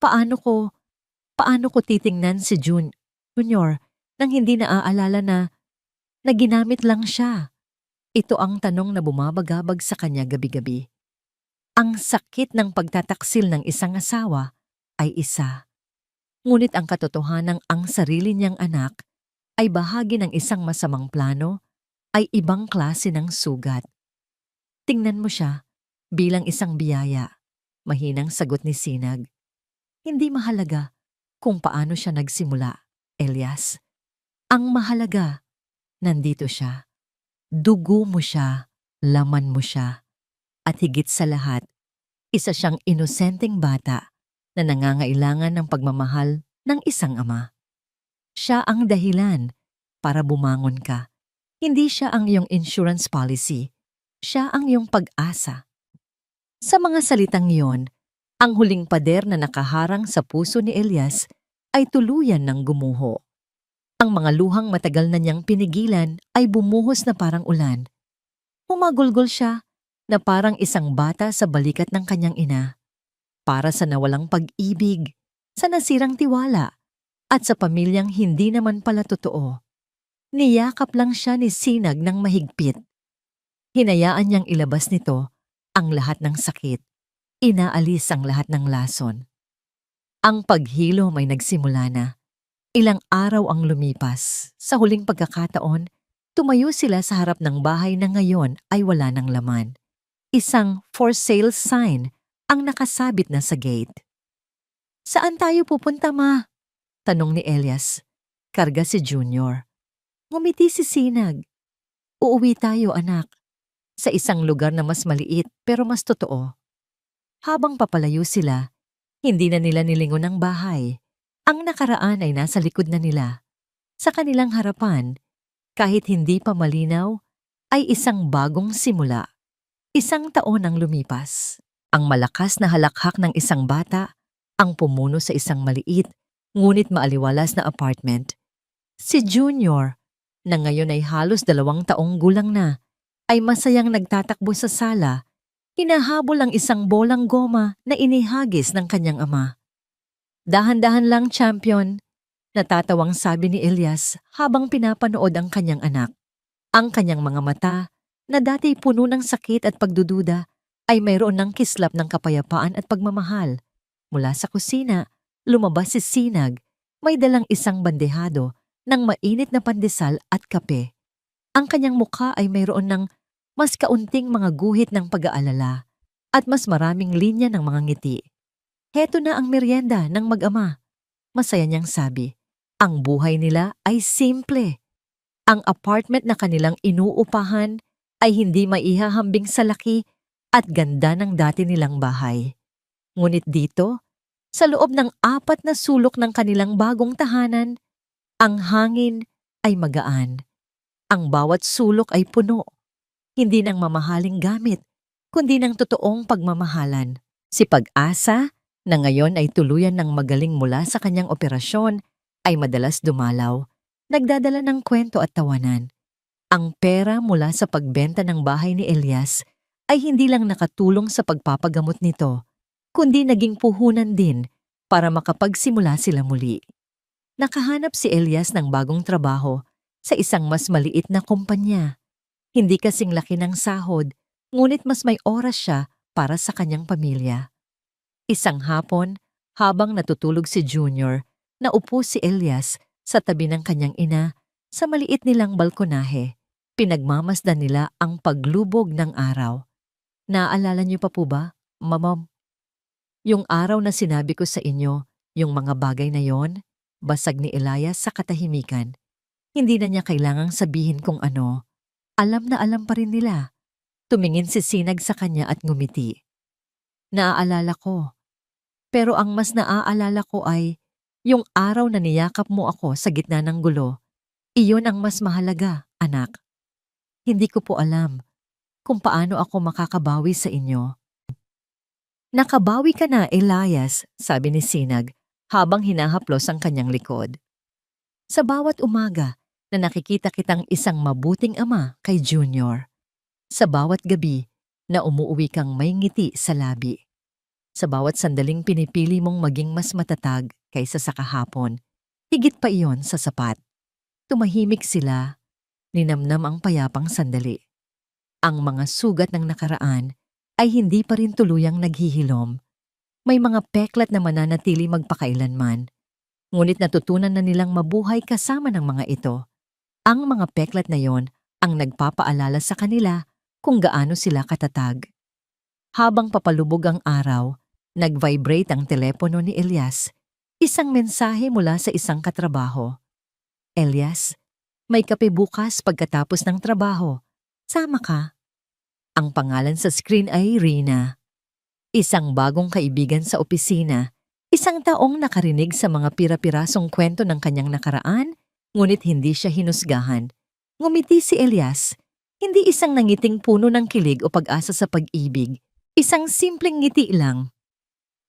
Paano ko titingnan si Junior nang hindi naaalala na ginamit lang siya? Ito ang tanong na bumabagabag sa kanya gabi-gabi. Ang sakit ng pagtataksil ng isang asawa ay isa. Ngunit ang katotohanang ang sarili niyang anak ay bahagi ng isang masamang plano ay ibang klase ng sugat. Tingnan mo siya bilang isang biyaya, mahinang sagot ni Sinag. Hindi mahalaga kung paano siya nagsimula, Elias. Ang mahalaga, nandito siya. Dugo mo siya, laman mo siya. At higit sa lahat, isa siyang inosenteng bata na nangangailangan ng pagmamahal ng isang ama. Siya ang dahilan para bumangon ka. Hindi siya ang iyong insurance policy. Siya ang iyong pag-asa. Sa mga salitang iyon, ang huling pader na nakaharang sa puso ni Elias ay tuluyan ng gumuho. Ang mga luhang matagal na niyang pinigilan ay bumuhos na parang ulan. Humagulgol siya na parang isang bata sa balikat ng kanyang ina. Para sa nawalang pag-ibig, sa nasirang tiwala, at sa pamilyang hindi naman pala totoo. Niyakap lang siya ni Sinag ng mahigpit. Hinayaan niyang ilabas nito ang lahat ng sakit. Inaalis ang lahat ng lason. Ang paghilo may nagsimula na. Ilang araw ang lumipas. Sa huling pagkakataon, tumayo sila sa harap ng bahay na ngayon ay wala ng laman. Isang for sale sign ang nakasabit na sa gate. Saan tayo pupunta, ma? Tanong ni Elias. Karga si Junior. Ngumiti si Sinag. Uuwi tayo, anak. Sa isang lugar na mas maliit pero mas totoo. Habang papalayo sila, hindi na nila nilingon ang bahay. Ang nakaraan ay nasa likod na nila. Sa kanilang harapan, kahit hindi pa malinaw, ay isang bagong simula. Isang taon ang lumipas. Ang malakas na halakhak ng isang bata ang pumuno sa isang maliit, ngunit maaliwalas na apartment. Si Junior, na ngayon ay halos 2 taong gulang na, ay masayang nagtatakbo sa sala, hinahabol ang isang bolang goma na inihagis ng kanyang ama. Dahan-dahan lang, champion, natatawang sabi ni Elias habang pinapanood ang kanyang anak. Ang kanyang mga mata, na dati puno ng sakit at pagdududa, ay mayroon ng kislap ng kapayapaan at pagmamahal. Mula sa kusina, lumabas si Sinag, may dalang isang bandehado ng mainit na pandesal at kape. Ang kanyang mukha ay mayroon ng mas kaunting mga guhit ng pag-aalala at mas maraming linya ng mga ngiti. Heto na ang merienda ng mag-ama. Masaya niyang sabi. Ang buhay nila ay simple. Ang apartment na kanilang inuupahan ay hindi maihahambing sa laki at ganda ng dati nilang bahay. Ngunit dito, sa loob ng 4 na sulok ng kanilang bagong tahanan, ang hangin ay magaan. Ang bawat sulok ay puno, hindi ng mamahaling gamit, kundi ng totoong pagmamahalan. Si Pag-asa, na ngayon ay tuluyan ng magaling mula sa kanyang operasyon, ay madalas dumalaw, nagdadala ng kwento at tawanan. Ang pera mula sa pagbenta ng bahay ni Elias ay hindi lang nakatulong sa pagpapagamot nito, kundi naging puhunan din para makapagsimula sila muli. Nakahanap si Elias ng bagong trabaho sa isang mas maliit na kumpanya. Hindi kasing laki ng sahod, ngunit mas may oras siya para sa kanyang pamilya. Isang hapon, habang natutulog si Junior, naupo si Elias sa tabi ng kanyang ina sa maliit nilang balkonahe. Pinagmamasdan nila ang paglubog ng araw. Naaalala niyo pa po ba, Mama? Yung araw na sinabi ko sa inyo Yung mga bagay na yon, basag ni Elias sa katahimikan. Hindi na niya kailangang sabihin kung ano. Alam na alam pa rin nila. Tumingin si Sinag sa kanya at ngumiti. Naaalala ko. Pero ang mas naaalala ko ay yung araw na niyakap mo ako sa gitna ng gulo. Iyon ang mas mahalaga, anak. Hindi ko po alam kung paano ako makakabawi sa inyo. Nakabawi ka na, Elias, sabi ni Sinag habang hinahaplos ang kanyang likod. Sa bawat umaga na nakikita kitang isang mabuting ama kay Junior. Sa bawat gabi na umuuwi kang may ngiti sa labi. Sa bawat sandaling pinipili mong maging mas matatag kaysa sa kahapon, higit pa iyon sa sapat. Tumahimik sila, ninamnam ang payapang sandali. Ang mga sugat ng nakaraan ay hindi pa rin tuluyang naghihilom. May mga peklat na mananatili magpakailanman. Ngunit natutunan na nilang mabuhay kasama ng mga ito. Ang mga peklat na yon ang nagpapaalala sa kanila kung gaano sila katatag. Habang papalubog ang araw, nag-vibrate ang telepono ni Elias. Isang mensahe mula sa isang katrabaho. Elias, may kape bukas pagkatapos ng trabaho. Sama ka. Ang pangalan sa screen ay Rina. Isang bagong kaibigan sa opisina. Isang taong nakarinig sa mga pira-pirasong kwento ng kanyang nakaraan, ngunit hindi siya hinusgahan. Ngumiti si Elias. Hindi isang nangiting puno ng kilig o pag-asa sa pag-ibig. Isang simpleng ngiti lang.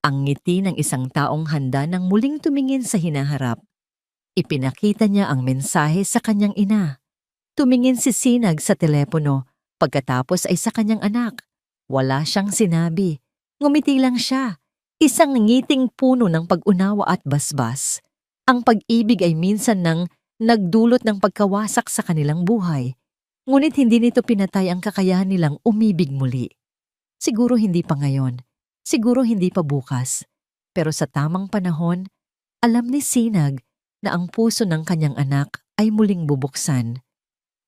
Ang ngiti ng isang taong handa nang muling tumingin sa hinaharap. Ipinakita niya ang mensahe sa kanyang ina. Tumingin si Sinag sa telepono, pagkatapos ay sa kanyang anak. Wala siyang sinabi. Ngumiti lang siya. Isang ngiting puno ng pag-unawa at basbas. Ang pag-ibig ay minsan nang nagdulot ng pagkawasak sa kanilang buhay. Ngunit hindi nito pinatay ang kakayahan nilang umibig muli. Siguro hindi pa ngayon. Siguro hindi pa bukas. Pero sa tamang panahon, alam ni Sinag na ang puso ng kanyang anak ay muling bubuksan.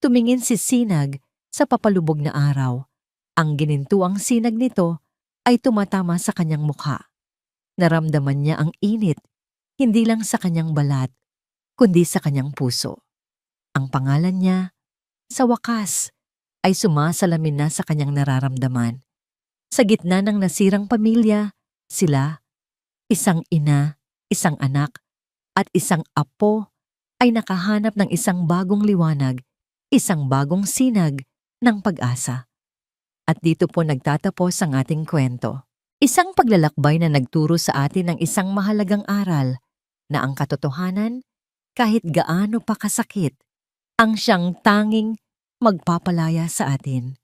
Tumingin si Sinag sa papalubog na araw. Ang ginintuang sinag nito ay tumatama sa kanyang mukha. Naramdaman niya ang init, hindi lang sa kanyang balat, kundi sa kanyang puso. Ang pangalan niya, sa wakas, ay sumasalamin na sa kanyang nararamdaman. Sa gitna ng nasirang pamilya, sila, isang ina, isang anak, at isang apo ay nakahanap ng isang bagong liwanag, isang bagong sinag ng pag-asa. At dito po nagtatapos ang ating kwento. Isang paglalakbay na nagturo sa atin ng isang mahalagang aral na ang katotohanan, kahit gaano pa kasakit, ang siyang tanging magpapalaya sa atin.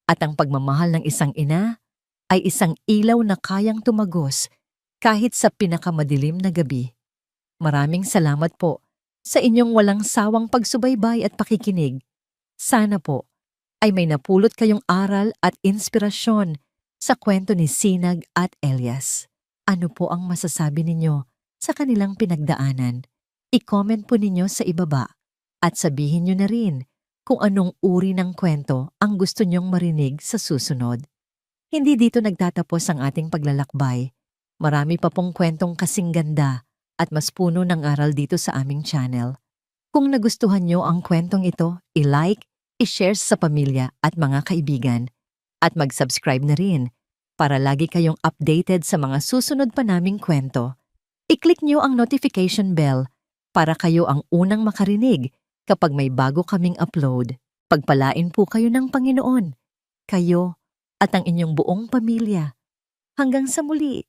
At ang pagmamahal ng isang ina ay isang ilaw na kayang tumagos kahit sa pinakamadilim na gabi. Maraming salamat po sa inyong walang sawang pagsubaybay at pakikinig. Sana po ay may napulot kayong aral at inspirasyon sa kwento ni Sinag at Elias. Ano po ang masasabi ninyo sa kanilang pinagdaanan? I-comment po ninyo sa ibaba at sabihin nyo na rin kung anong uri ng kwento ang gusto nyong marinig sa susunod. Hindi dito nagtatapos ang ating paglalakbay. Marami pa pong kwentong kasing ganda at mas puno ng aral dito sa aming channel. Kung nagustuhan nyo ang kwentong ito, i-like, i-share sa pamilya at mga kaibigan, at mag-subscribe na rin para lagi kayong updated sa mga susunod pa naming kwento. I-click nyo ang notification bell para kayo ang unang makarinig kapag may bago kaming upload. Pagpalain po kayo ng Panginoon, kayo at ang inyong buong pamilya. Hanggang sa muli!